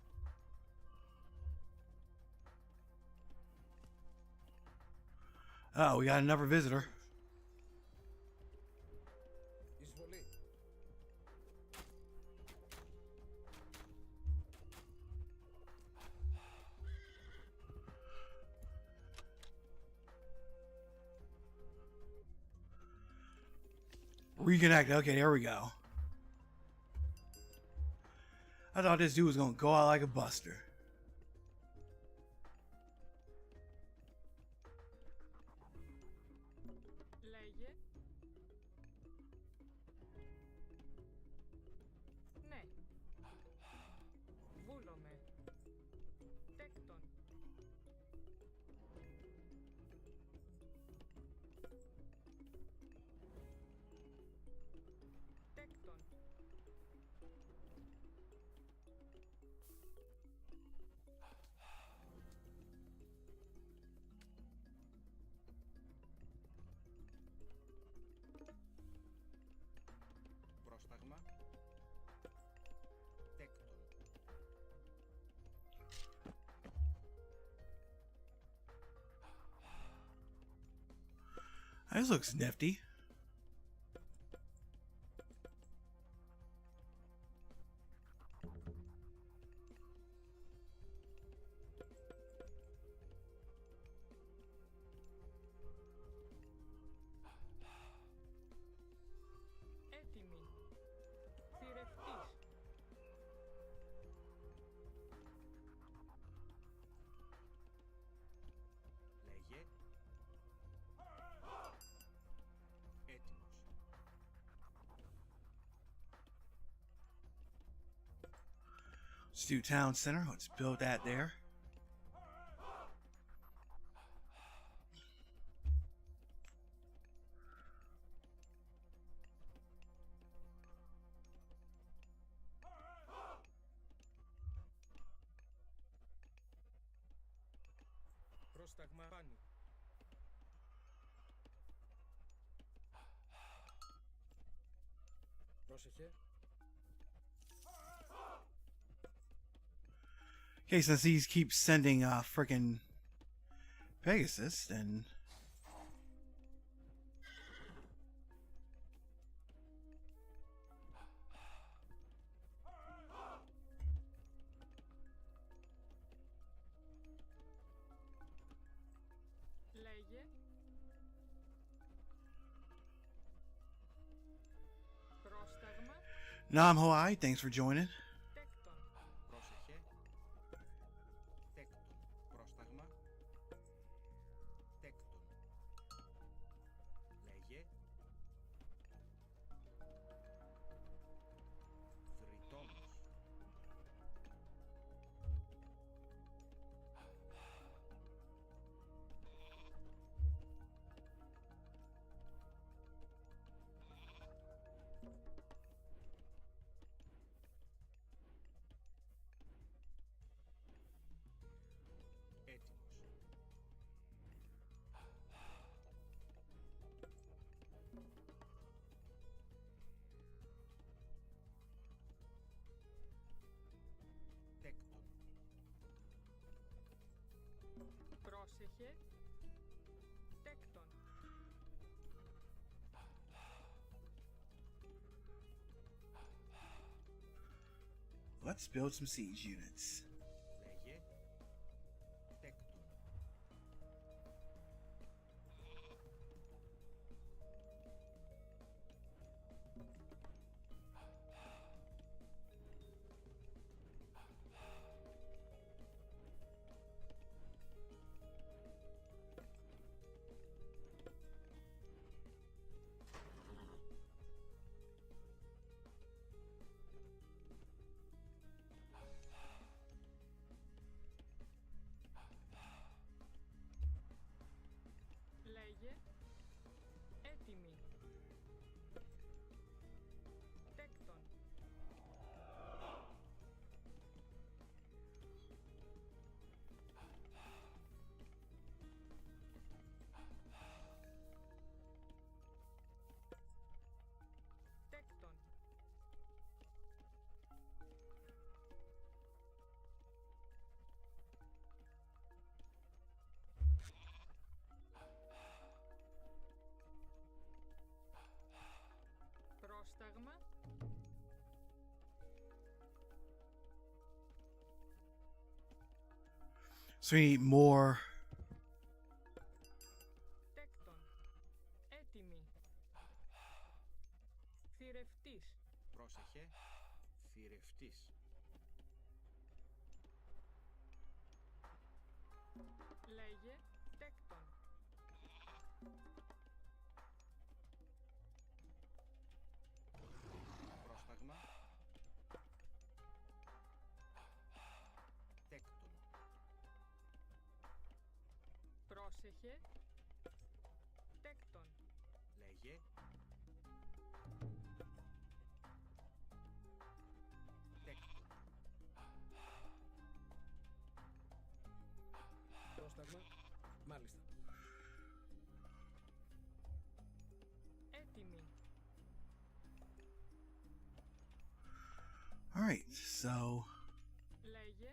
Oh, we got another visitor. Εισβολή. Reconnect. Okay, there we go. I thought this dude was gonna go out like a buster. Λέγε. Ναι. Βούλομαι. Τέκτον. Τέκτον. Πρόσταγμα. Τέκτον. This looks nifty. Έτοιμη. Θηρευτής. Λέγε. Έτοιμος. Let's do town center. Let's build that there. Πρόσταγμα πάνω. Πρόσεχε. Okay, since he keeps sending frickin' Pegasus, then Λέγε. Nam Hoai, thanks for joining. Τέκτον. Πρόσεχε. Τέκτον. Πρόσταγμα. Τέκτον. Λέγε. Θρητόμος. Έτοιμος. Τέκτον. Πρόσεχε. Τέκτον. Let's build some siege units. Λέγε. Τέκτον. Λέγε. Έτοιμη. Τέκτον. Τέκτον. Πρόσταγμα. So we need more. Τέκτον. Έτοιμη. Θηρευτής. Πρόσεχε. Θηρευτής. Λέγε. Τέκτον. Πρόσταγμα. Τέκτον. Πρόσεχε. Τέκτον. Λέγε. Τέκτον. Πρόσταγμα. Μάλιστα. Έτοιμη. Alright, so Λέγε.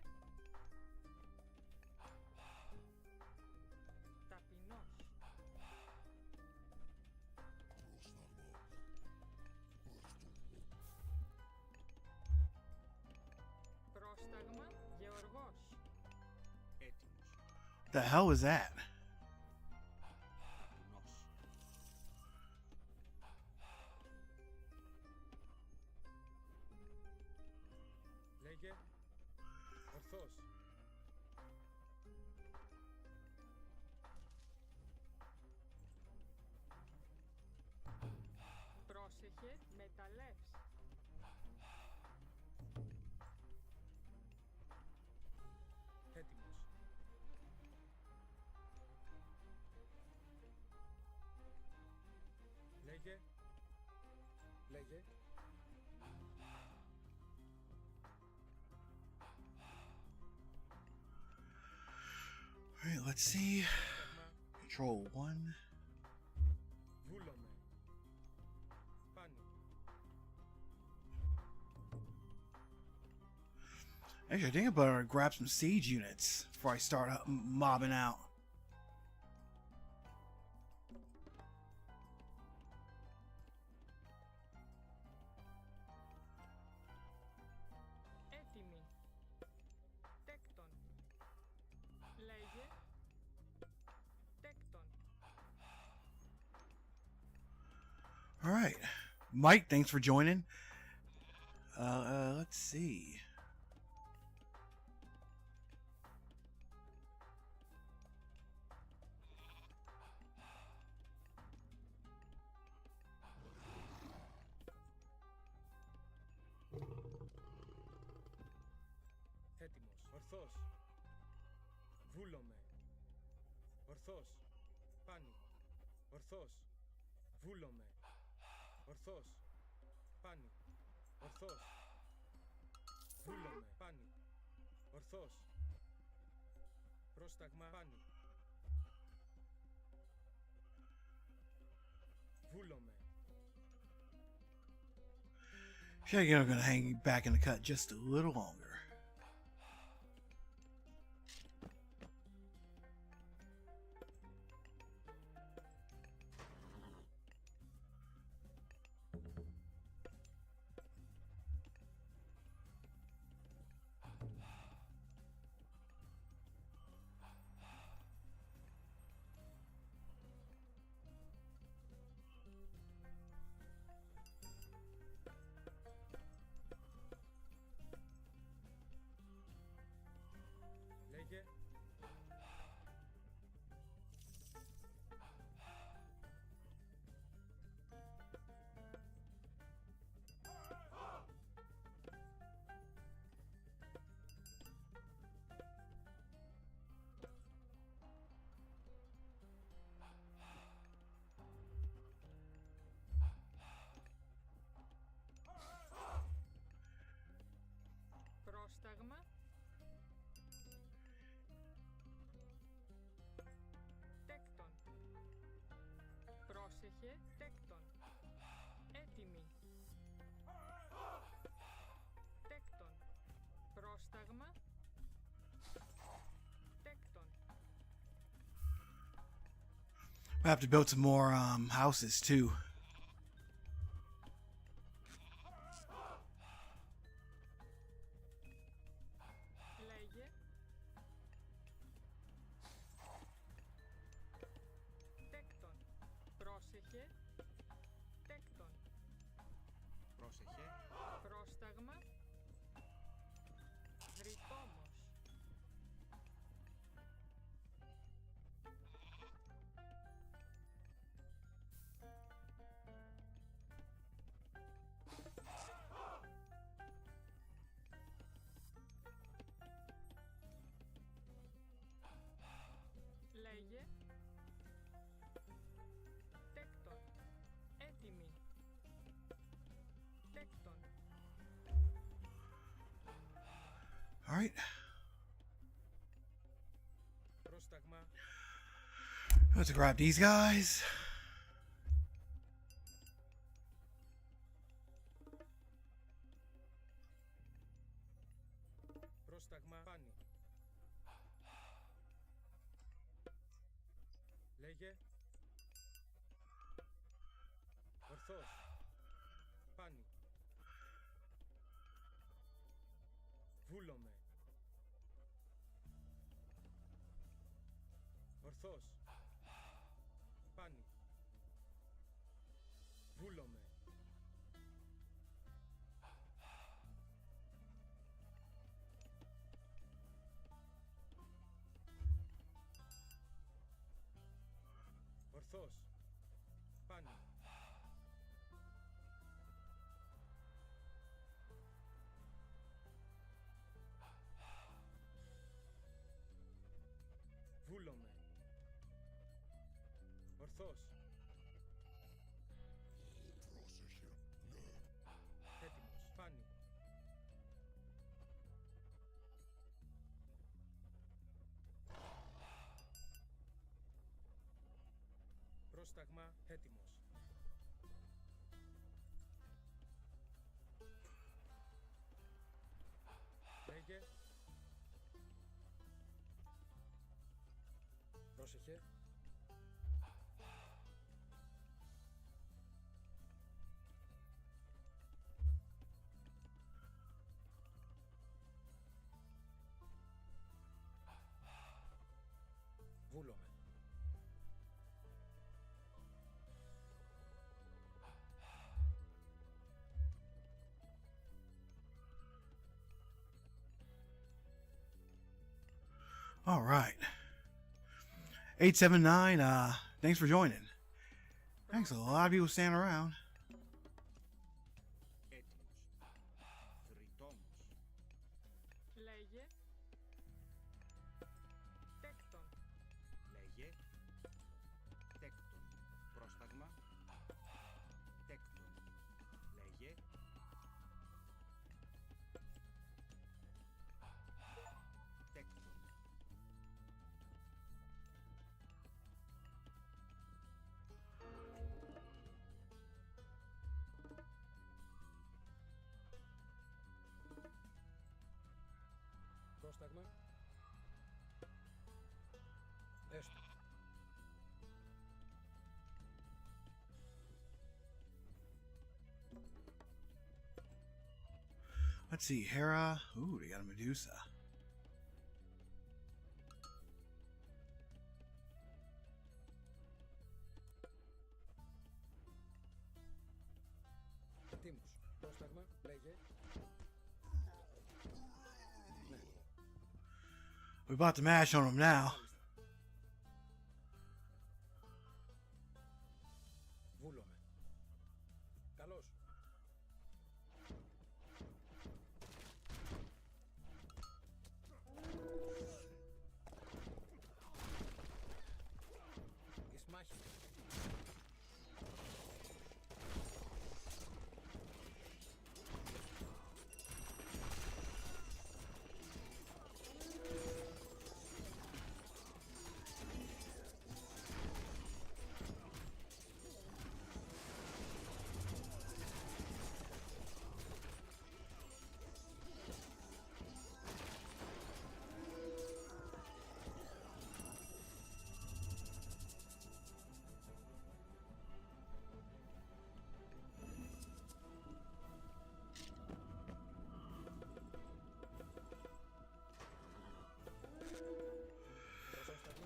Ταπεινός. Πρόσταγμα. Γεωργός. Έτοιμος. the hell was that? Ταπεινός. Λέγε. Ορθός. Πρόσεχε. Μεταλλεύς. Έτοιμος. Λέγε. Λέγε. Alright, let's see. Control 1. Βούλομαι. Πάνω. Actually, I think I better grab some siege units before I start mobbing out. Έτοιμη. Τέκτον. Λέγε. Τέκτον. Alright. Mike, thanks for joining. Let's see. Έτοιμος. Ορθός. Βούλομαι. Ορθός. Πάνι. Ορθός. Βούλομαι. Ορθός. Πάνι. Ορθός. Βούλομαι. Πάνι. Ορθός. Πρόσταγμα. Πάνι. Βούλομαι. I feel like I'm gonna hang back in the cut just a little longer. Λέγε. Πρόσταγμα. Τέκτον. Πρόσεχε, τέκτον. Έτοιμη. Τέκτον. Πρόσταγμα. Τέκτον. We have to build some more houses too. Λέγε. Τέκτον. Πρόσεχε. Τέκτον. Πρόσεχε. Πρόσταγμα. Γρυπόμος. Λέγε. Τέκτον. Έτοιμη. Τέκτον. All right. Πρόσταγμα. Let's grab these guys. Πρόσταγμα. Πάνι. Λέγε. Ορθός. Πάνι. Βούλομαι. Ορθός. Πάνι. Βούλομαι. Ορθός. Πάνι. Βούλομαι. Ορθός. Έτοιμος. Πάνι. Πρόσταγμα. Έτοιμος. Λέγε. Πρόσεχε. Βούλομαι. All right. 879, thanks for joining. Thanks, a lot of people standing around. Λέγε. Τέκτον. Λέγε. Τέκτον. Πρόσταγμα. Τέκτον. Λέγε. Τέκτον. Πρόσταγμα. Έστω. Let's see, Hera. Ooh, they got a Medusa. Τίμος. Πρόσταγμα. Λέγε. We're about to mash on them now. Βούλομαι. Καλώς. Εις μάχη.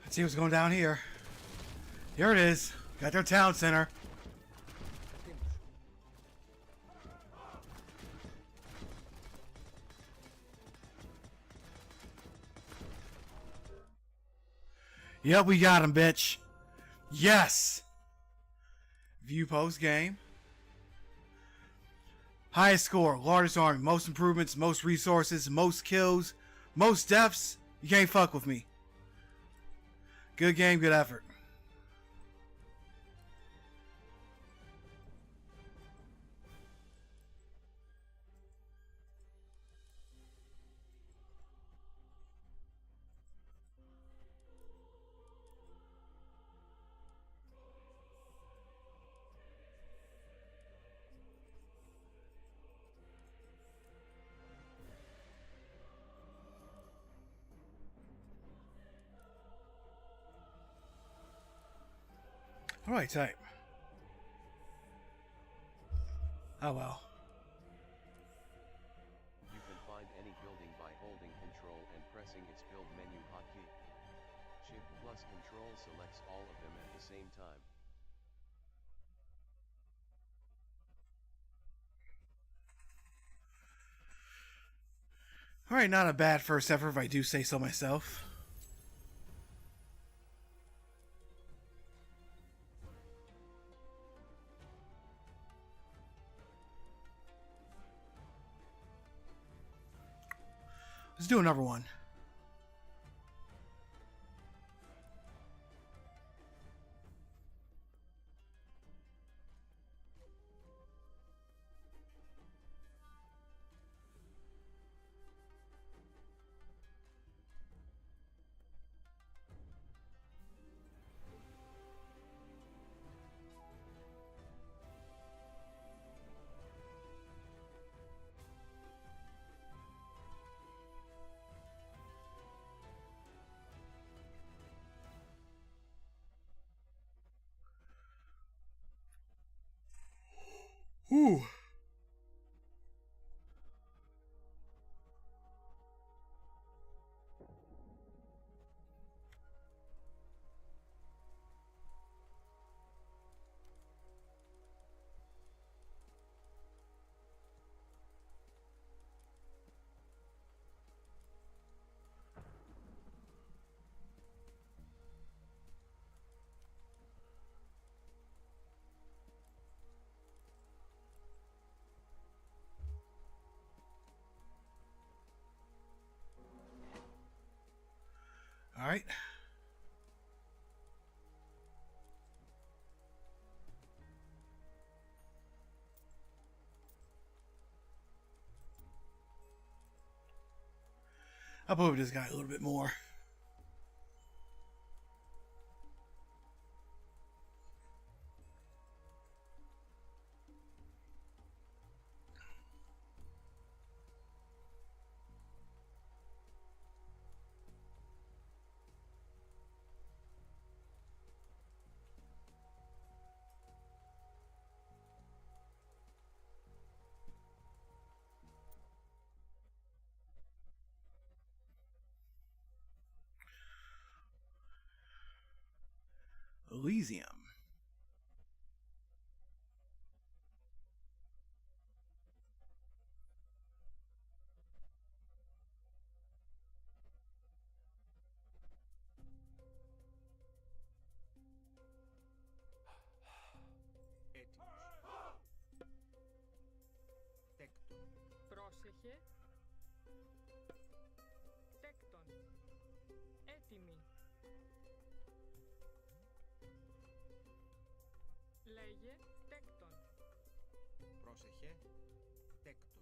Let's see what's going down here. Here it is. Got their town center. Τίμος. Yep, we got him, bitch. Yes. View post game. Highest score, largest army, most improvements, most resources, most kills, most deaths. You can't fuck with me. Good game, good effort. All right, type. Oh well. You can find any building by holding Control and pressing its build menu hotkey. Shift plus Control selects all of them at the same time. All right, not a bad first effort if I do say so myself. Let's do another one. right. I'll move this guy a little bit more. Elysium. Έτοιμος. Τέκτον. Πρόσεχε. Τέκτον. Έτοιμοι. Λέγε τέκτον. Πρόσεχε. Τέκτον.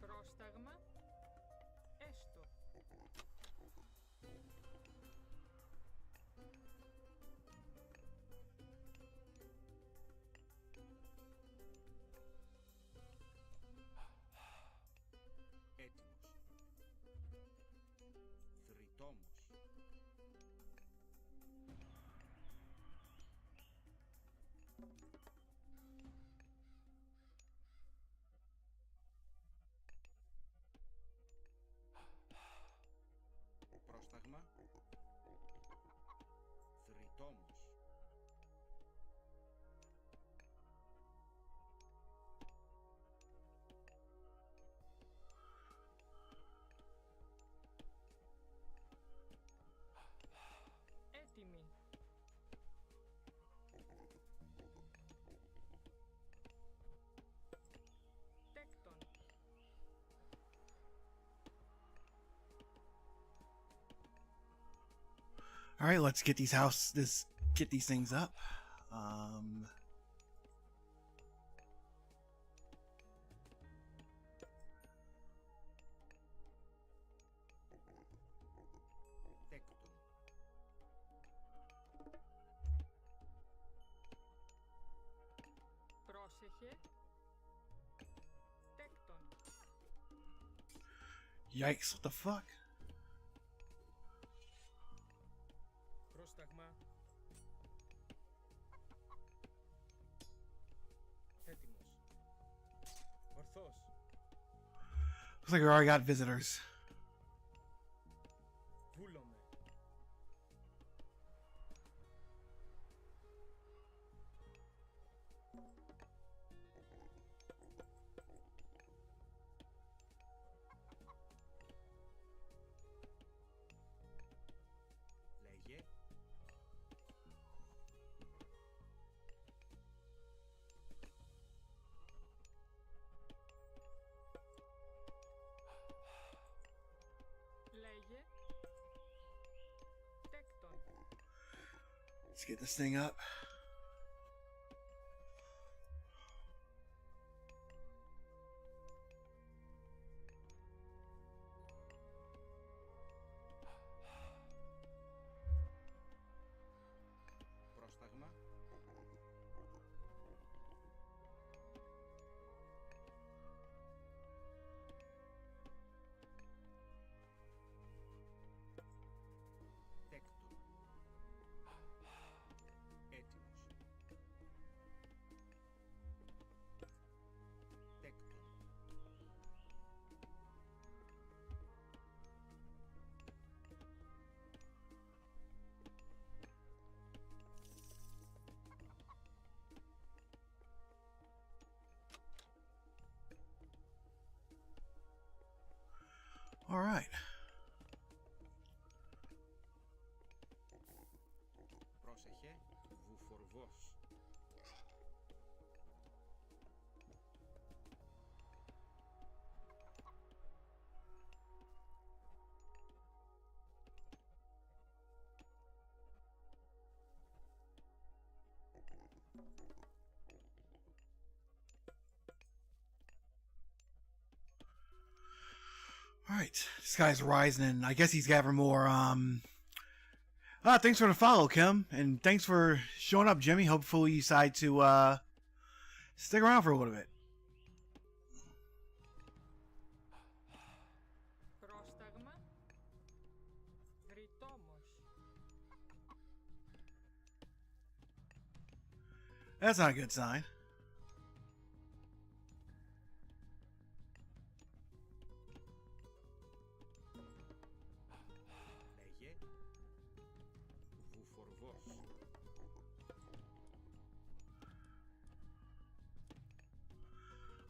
Πρόσταγμα. Έστω. Έτοιμος. Θρητόμος. Πρόσταγμα. Θρητόμος. Έτοιμοι. Τέκτον. All right, let's get get these things up. Τέκτον. Πρόσεχε. Τέκτον. Yikes! What the fuck? Πρόσταγμα. Έτοιμος. Ορθός. Looks like we already got visitors. Βούλομαι. Λέγε. Λέγε τέκτον. Let's get this thing up. Πρόσταγμα. Τέκτον. Έτοιμος. Τέκτον. All right. Πρόσεχε. Βουφορβός. Alright, this guy's rising, and I guess he's gathering more, thanks for the follow, Kim, and thanks for showing up, Jimmy. Hopefully you decide to, stick around for a little bit. Πρόσταγμα. Βρυτόμος. That's not a good sign. Λέγε. Βουφορβός.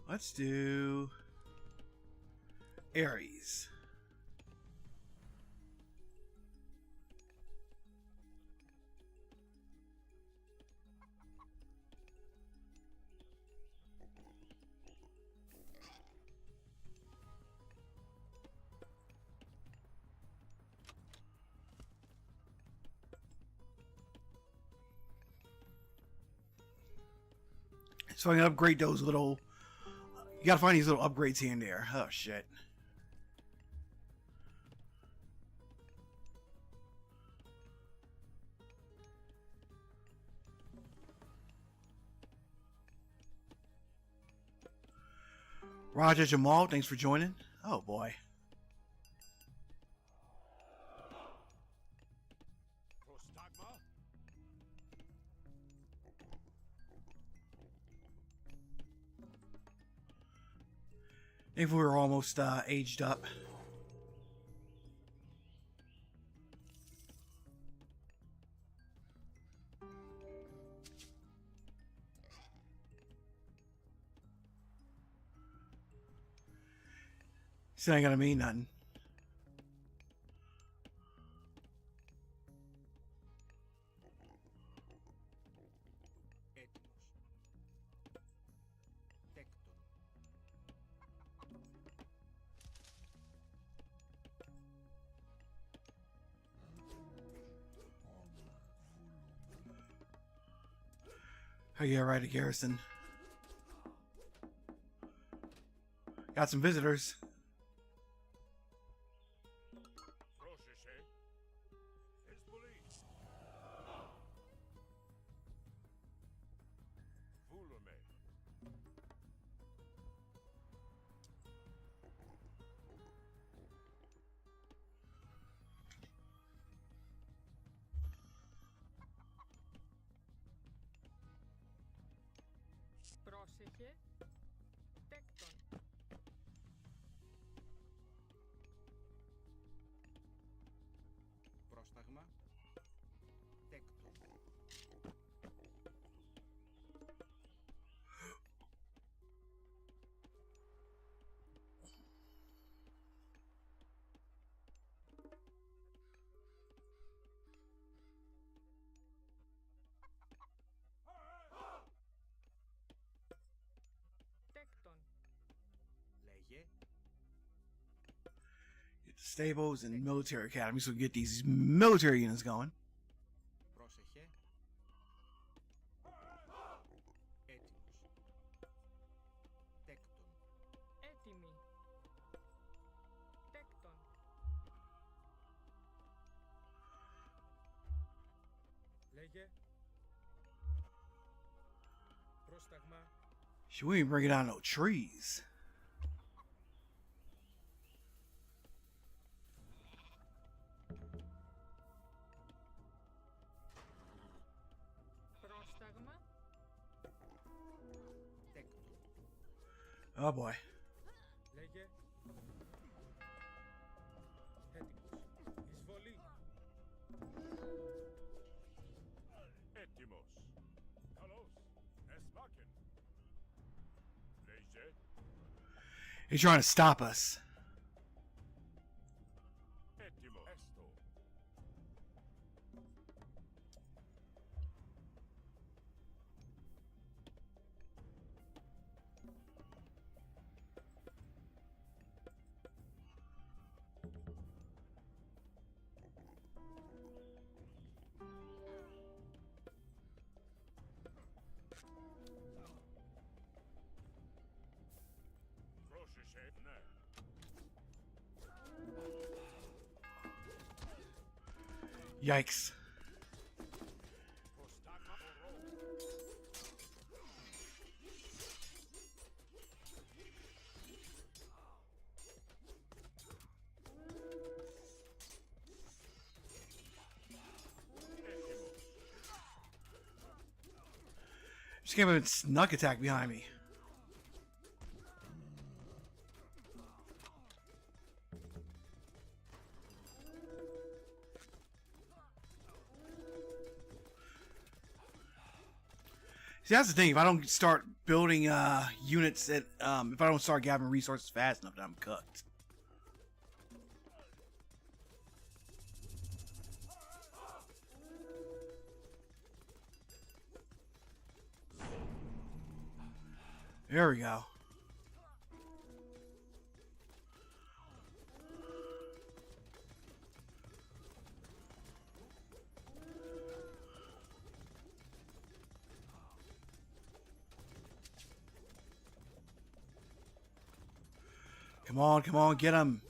Let's do Aries. So I can upgrade those little. You gotta find these little upgrades here and there. Oh shit. Roger Jamal, thanks for joining. Oh boy. Προστάγμα. If we were almost aged up. Still ain't gonna mean nothing. Έτοιμος. Τέκτον. Oh yeah, right, a garrison. Got some visitors. Πρόσεχε. Εισβολή. Βούλομαι. Πρόσεχε. Τέκτον. Πρόσταγμα. Τέκτον. Τέκτον. Λέγε. Get the stables and military academy so we can get these military units going. Πρόσεχε. Έτοιμος. Τέκτον. Έτοιμοι. Τέκτον. Λέγε. Πρόσταγμα. Should we ain't bringing down no trees? Πρόσταγμα. Τέκτον. Oh boy. Λέγε. Έτοιμος. Εισβολή. Έτοιμος. Καλώς. Εσμάκεν. Λέγε. He's trying to stop us. Έτοιμος. Έστω. Πρόσεχε. Ναι. Yikes. Just came up and snuck attack behind me. See, that's the thing. If I don't start building units, if I don't start gathering resources fast enough, then I'm cooked. There we go. Come on, get him.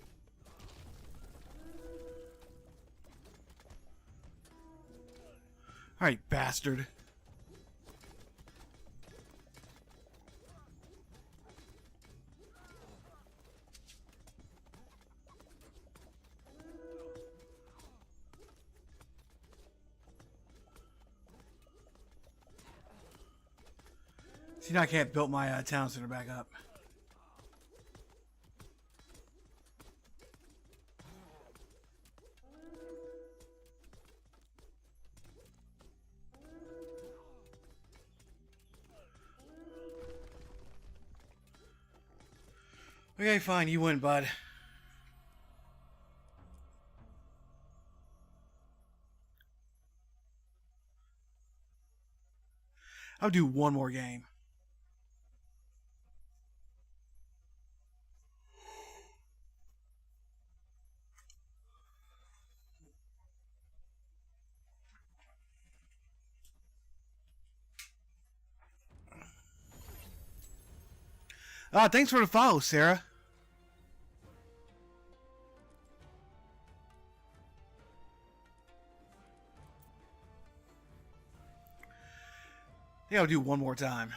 Alright, bastard. See, now I can't build my town center back up. Okay, fine, you win, bud. I'll do one more game. Thanks for the follow, Sarah. I think I'll do one more time.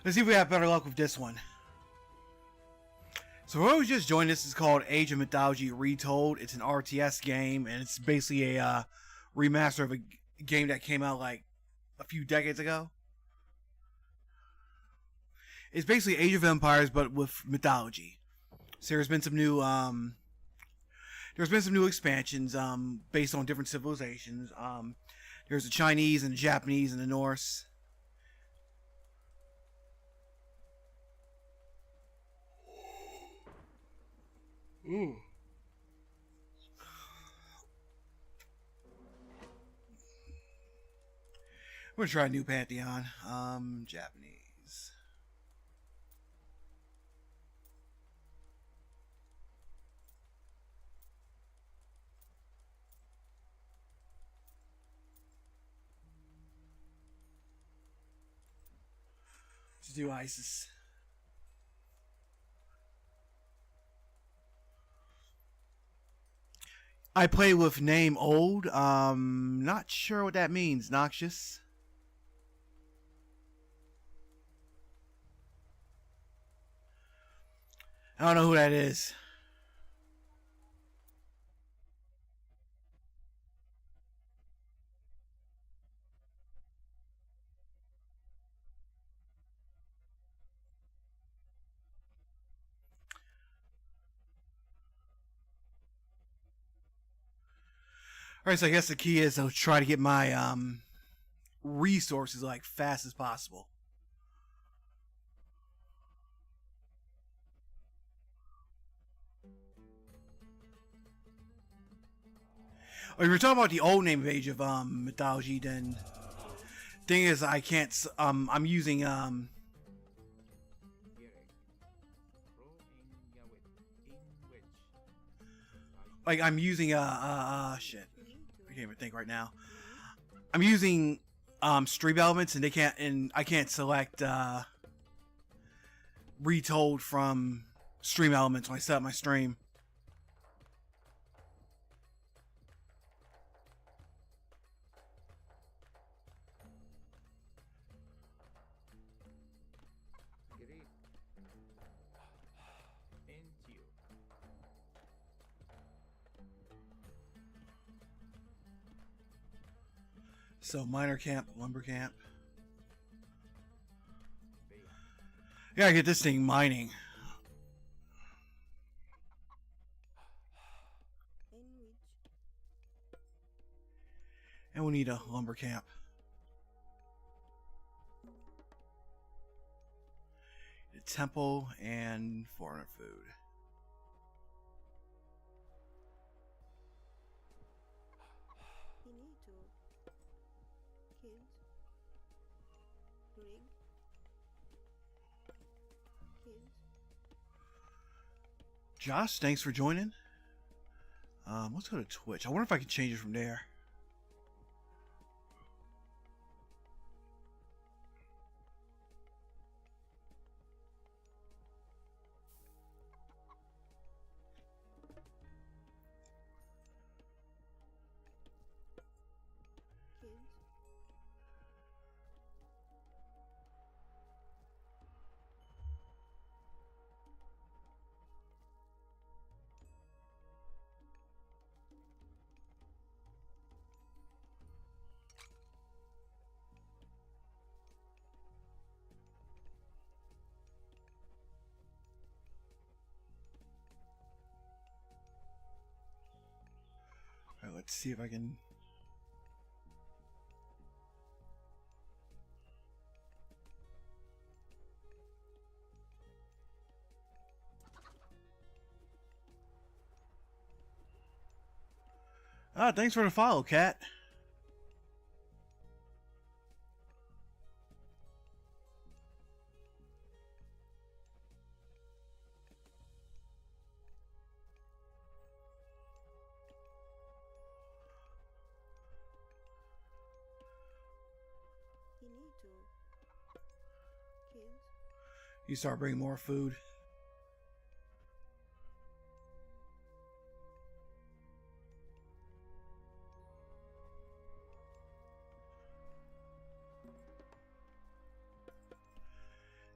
Let's see if we have better luck with this one. So whoever just joined, this is called Age of Mythology Retold. It's an RTS game, and it's basically a remaster of a game that came out like a few decades ago. It's basically Age of Empires, but with mythology. So there's been some new expansions based on different civilizations. There's the Chinese and the Japanese and the Norse. Ooh. We're gonna try a new pantheon. Japanese. Let's do ISIS. I play with name old. Not sure what that means. Noxious. I don't know who that is. Alright, so I guess the key is to try to get my resources like fast as possible. Oh, if you're talking about the old name of Age of Mythology, then Thing is, I can't. I'm using Gerek. Pro in Yawit. In which? like I'm using shit. I can't even think right now. I'm using stream elements, and I can't select retold from stream elements when I set up my stream. Great. And you. So miner camp, lumber camp. Bea. Gotta get this thing mining. And we need a lumber camp. A temple and foreigner food. Josh, thanks for joining. Let's go to Twitch. I wonder if I can change it from there. Alright, let's see if I can... Ah, thanks for the follow, Cat. You start bringing more food.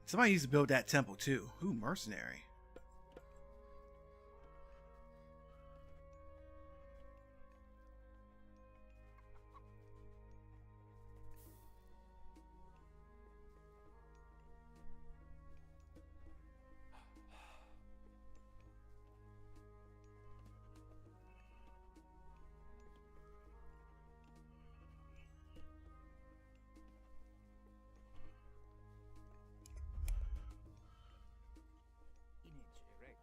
Somebody needs to build that temple too. Ooh, mercenary. Inage erect.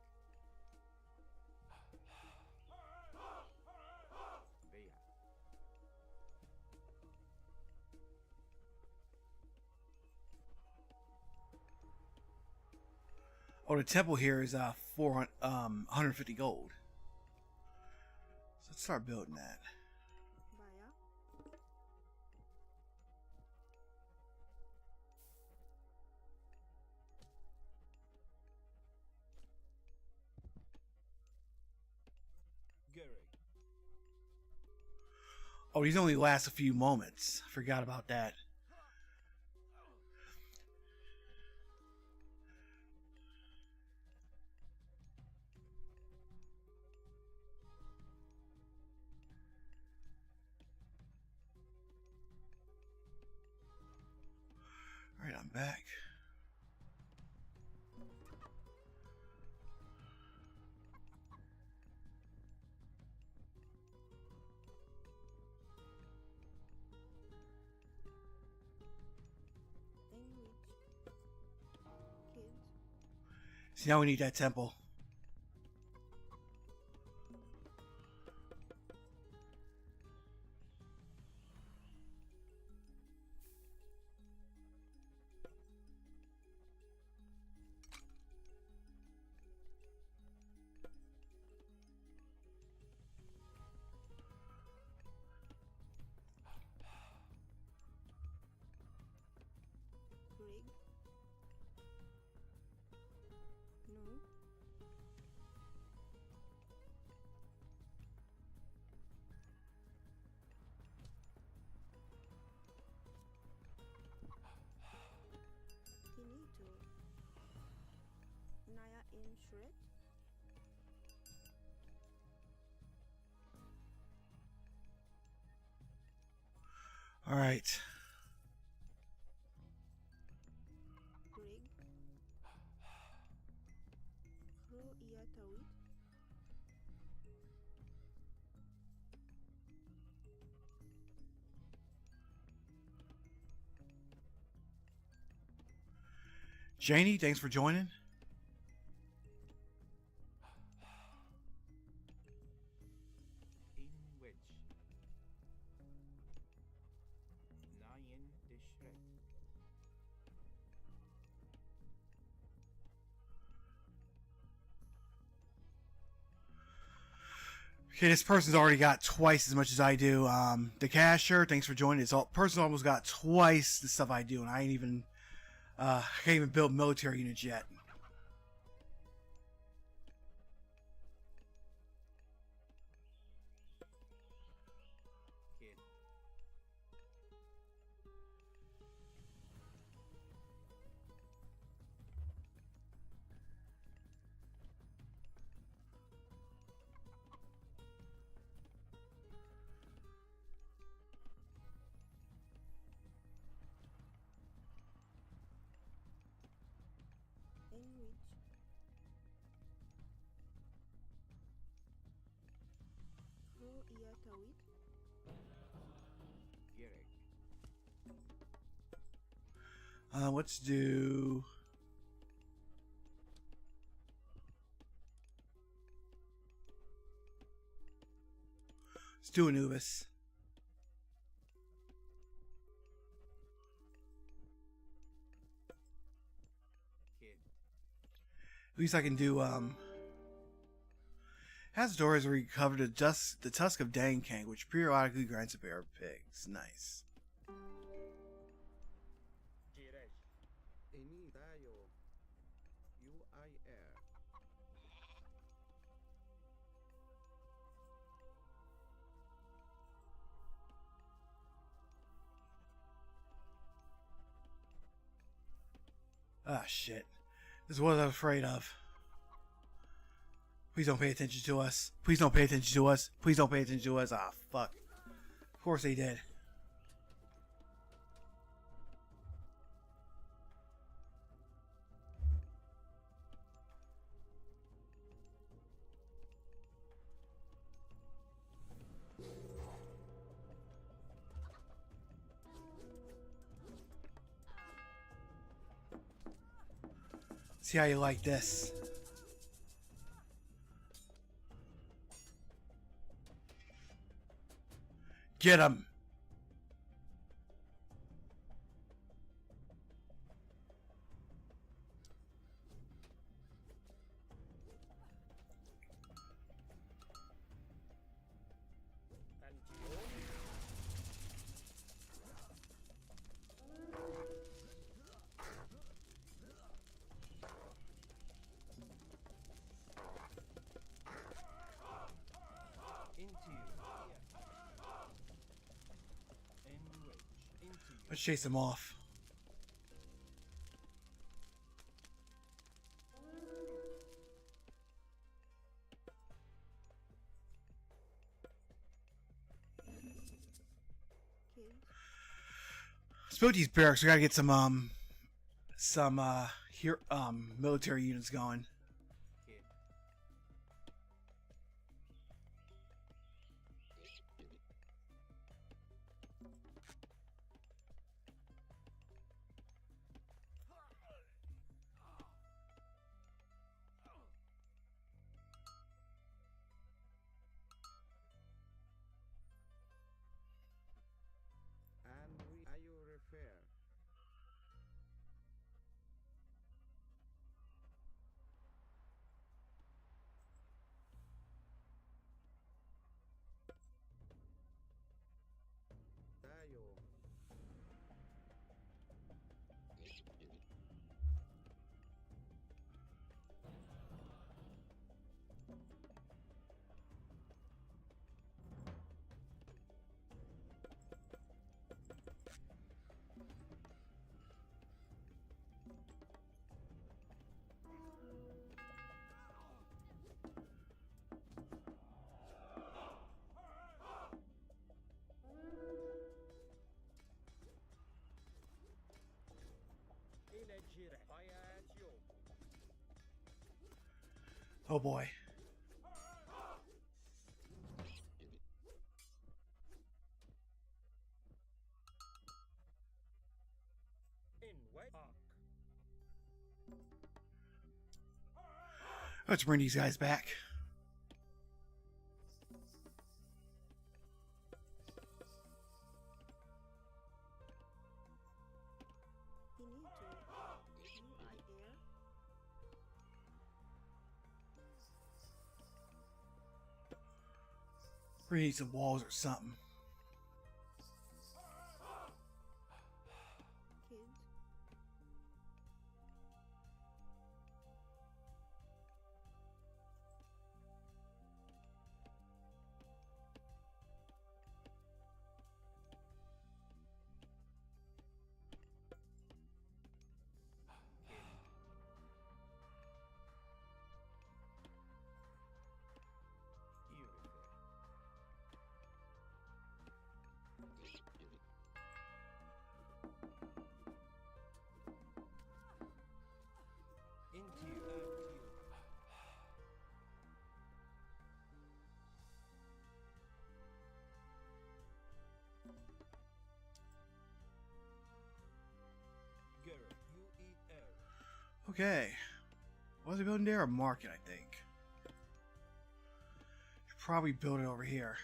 Bea. Oh, the temple here is 150 gold. So let's start building that. Gerek. Oh, these only last a few moments. I forgot about that. Alright, I'm back. See, now we need that temple. Naya in Shred. All right. Greg. Kro Iya Tawid. Janie, thanks for joining. In Wedge. Nine the Shred. Okay, this person's already got twice as much as I do. The cashier, thanks for joining. This person almost got twice the stuff I do, and I ain't even can't even build military units yet. Kid. Enwich. Kro Iya Tawid. Gerek. Let's do. Let's do Anubis. Kid. At least I can do. Hasdor has recovered the tusk of Dankang, which periodically grants a pair of pigs. Nice. Girek. Eni tayo. UIR. Ah, shit. This is what I was afraid of. Please don't pay attention to us. Please don't pay attention to us. Please don't pay attention to us. Ah, fuck. Of course they did. See how you like this. Get him. Antio. Into. Enwich. Into. Let's chase him off. Kid. Let's build these barracks. We gotta get some here military units going. Kid. And we are you refer. Oh boy. Let's bring these guys back. You need to. UI air. We need some walls or something. Kids. Okay. What was it building there? A market, I think. Should probably build it over here.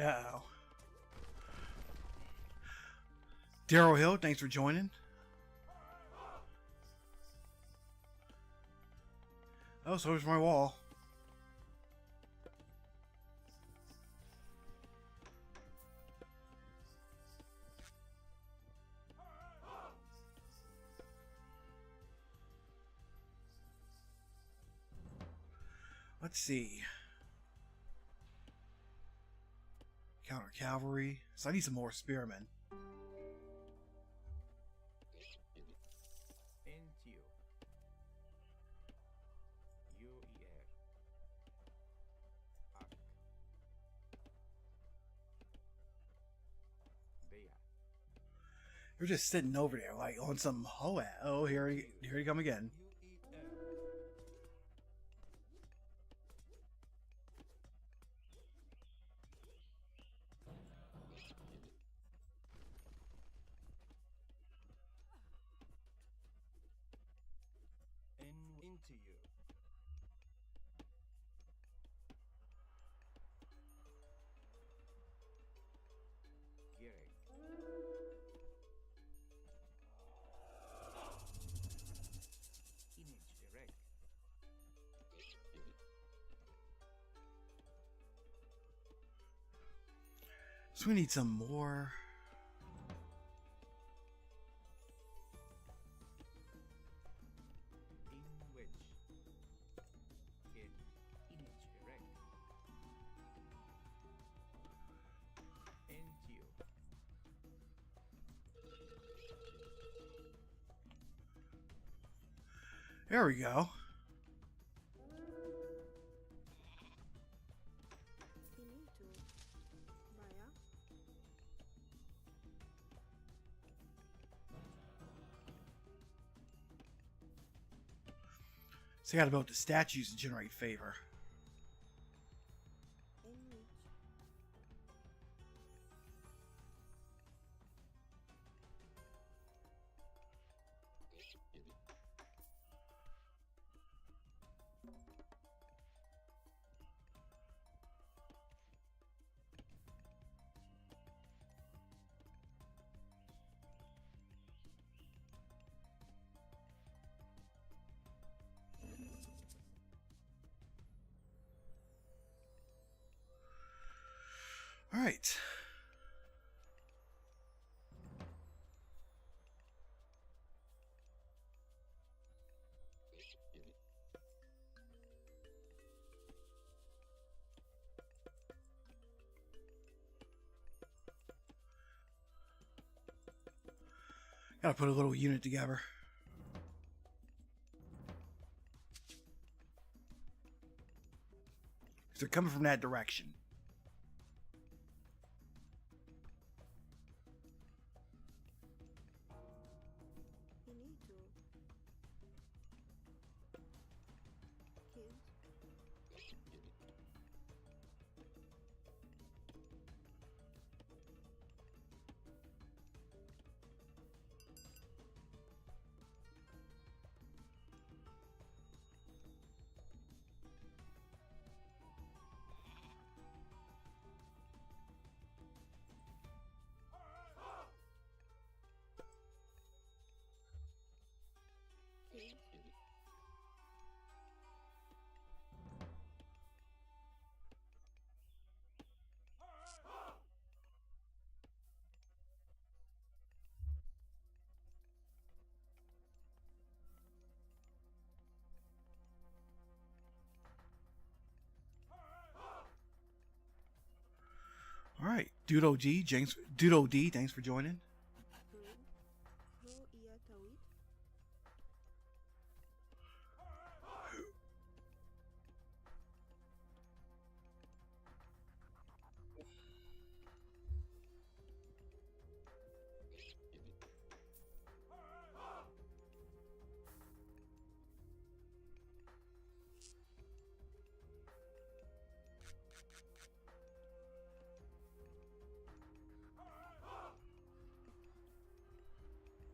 Uh-oh. Daryl Hill, thanks for joining. Oh, so is my wall. Let's see. Counter cavalry. So I need some more spearmen. You're just sitting over there like on some hoe. Oh, here he come again. So we need some more. There we go. You need to. Baya. So I gotta build the statues to generate favor. In which. Alright. Gotta put a little unit together. They're coming from that direction. You need to. Kids. Kids. Alright. Dudo D, thanks for joining. Green. Ro iya tawid.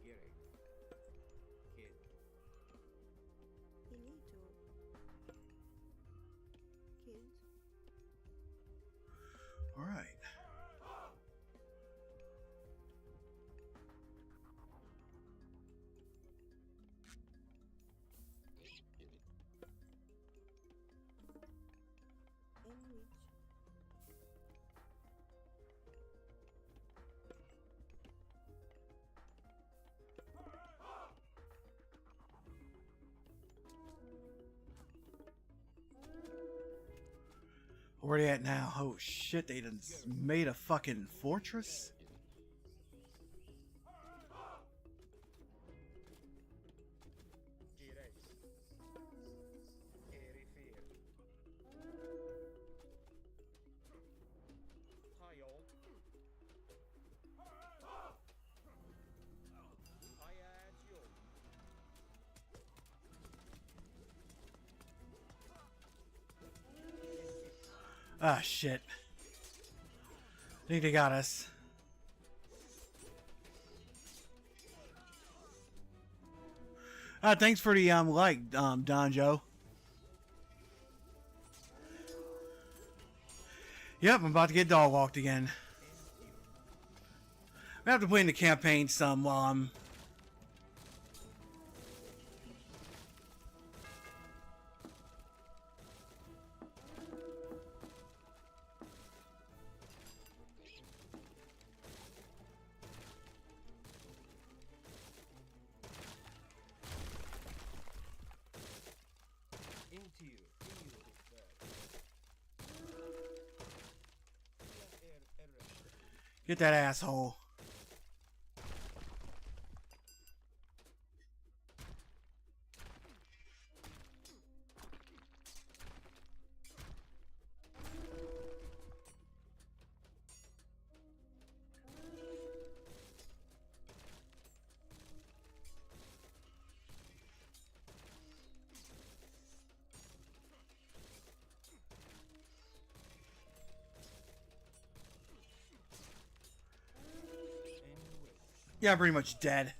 Gere. Kid. You need to. Kids. Alright. Enrich. Where they at now? Oh shit, they done made a fucking fortress? Gireis. Erifir. Hayol. Ayaccio. Ah shit. I think they got us. Thanks for the like, Donjo. Yep, I'm about to get dog walked again. I have to play in the campaign some while I'm. Into you. Get that asshole. Yeah, pretty much dead.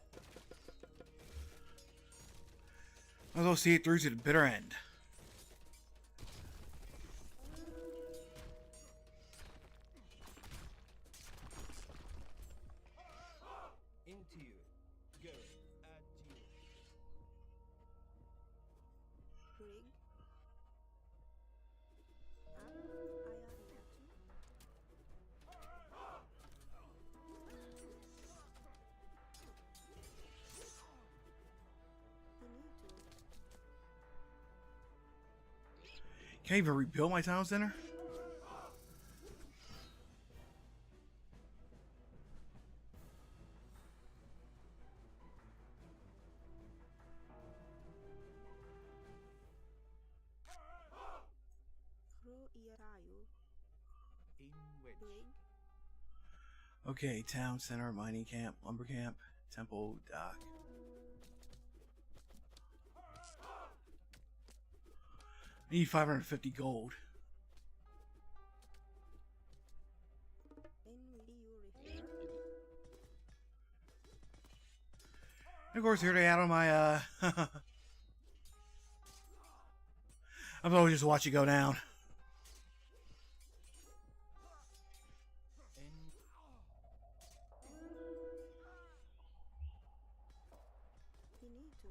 I'll go see it through to the bitter end. Into you. Go. At you. Rig. Up. Ayariatu. Can I even rebuild my town center? Ro ia raio. In wedge. Brig. Okay, town center, mining camp, lumber camp, temple, dock. I need 550 gold. En you refer. And of course, here they add on my, I'm always just watch it go down. En Finito.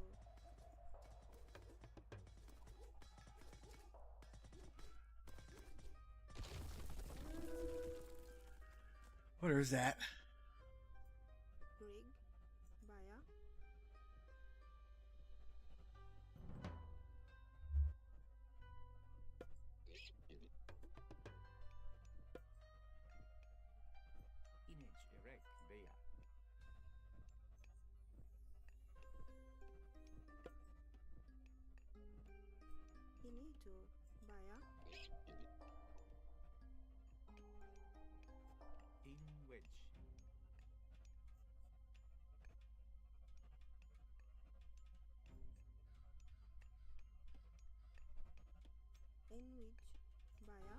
What is that? Brig. Baya. image erect. Bea. Finito. Baya. In wedge. En which. Baya.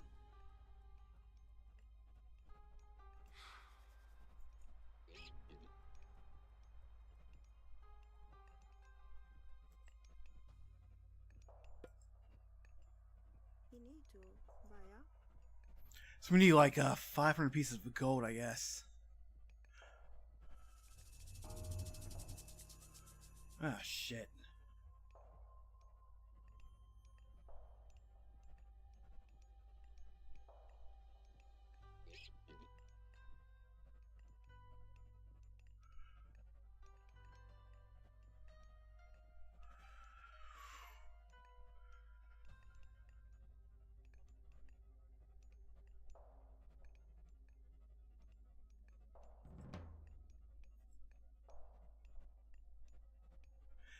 Finito. Baya. So we need like 500 pieces of gold, I guess. Ah, shit.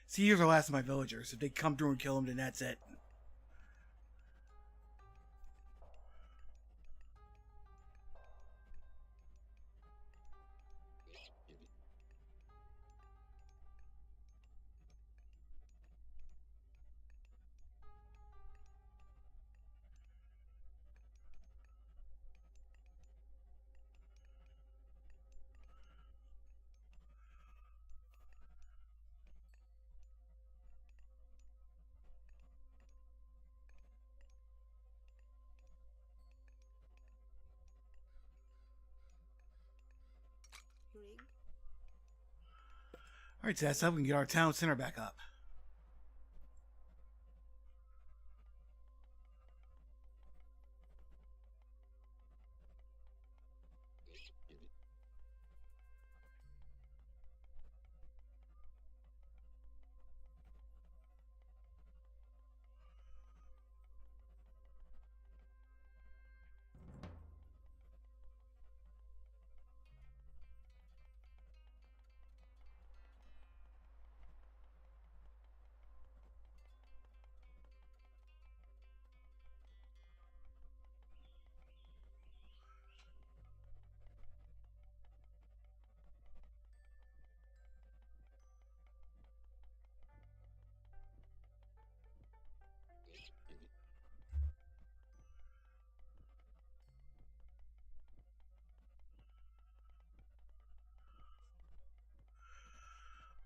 See, here's the last of my villagers. If they come through and kill them, then that's it. Brig. Alright, so that's how we can get our town center back up.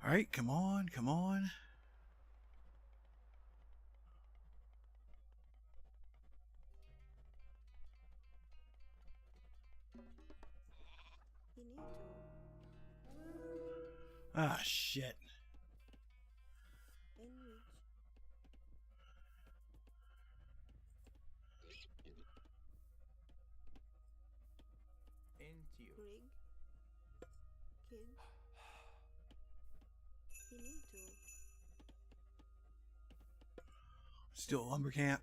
Alright, come on, come on. Finito. Ah, shit. En which. Entio. Brig. Kid. Finito. Still a lumber camp.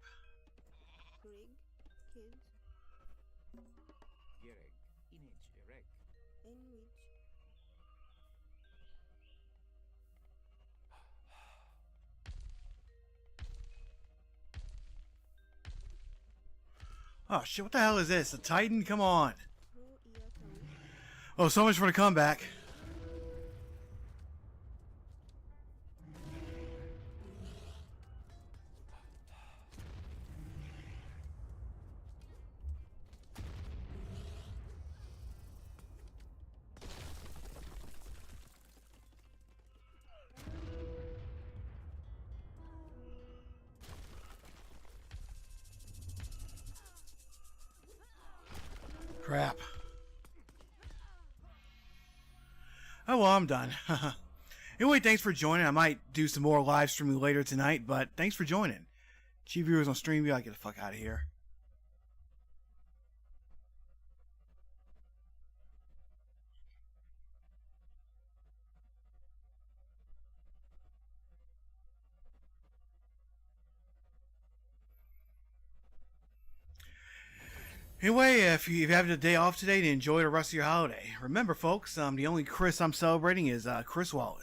Oh shit, what the hell is this? A Titan? Come on. Pro Ear Tahu. Oh, so much for the comeback. Crap. Oh, well, I'm done. Anyway, thanks for joining. I might do some more live streaming later tonight, but thanks for joining. Chief viewers on StreamView, I get the fuck out of here. Anyway, if you have a day off today, to enjoy the rest of your holiday. Remember, folks, the only Chris I'm celebrating is Chris Wallace.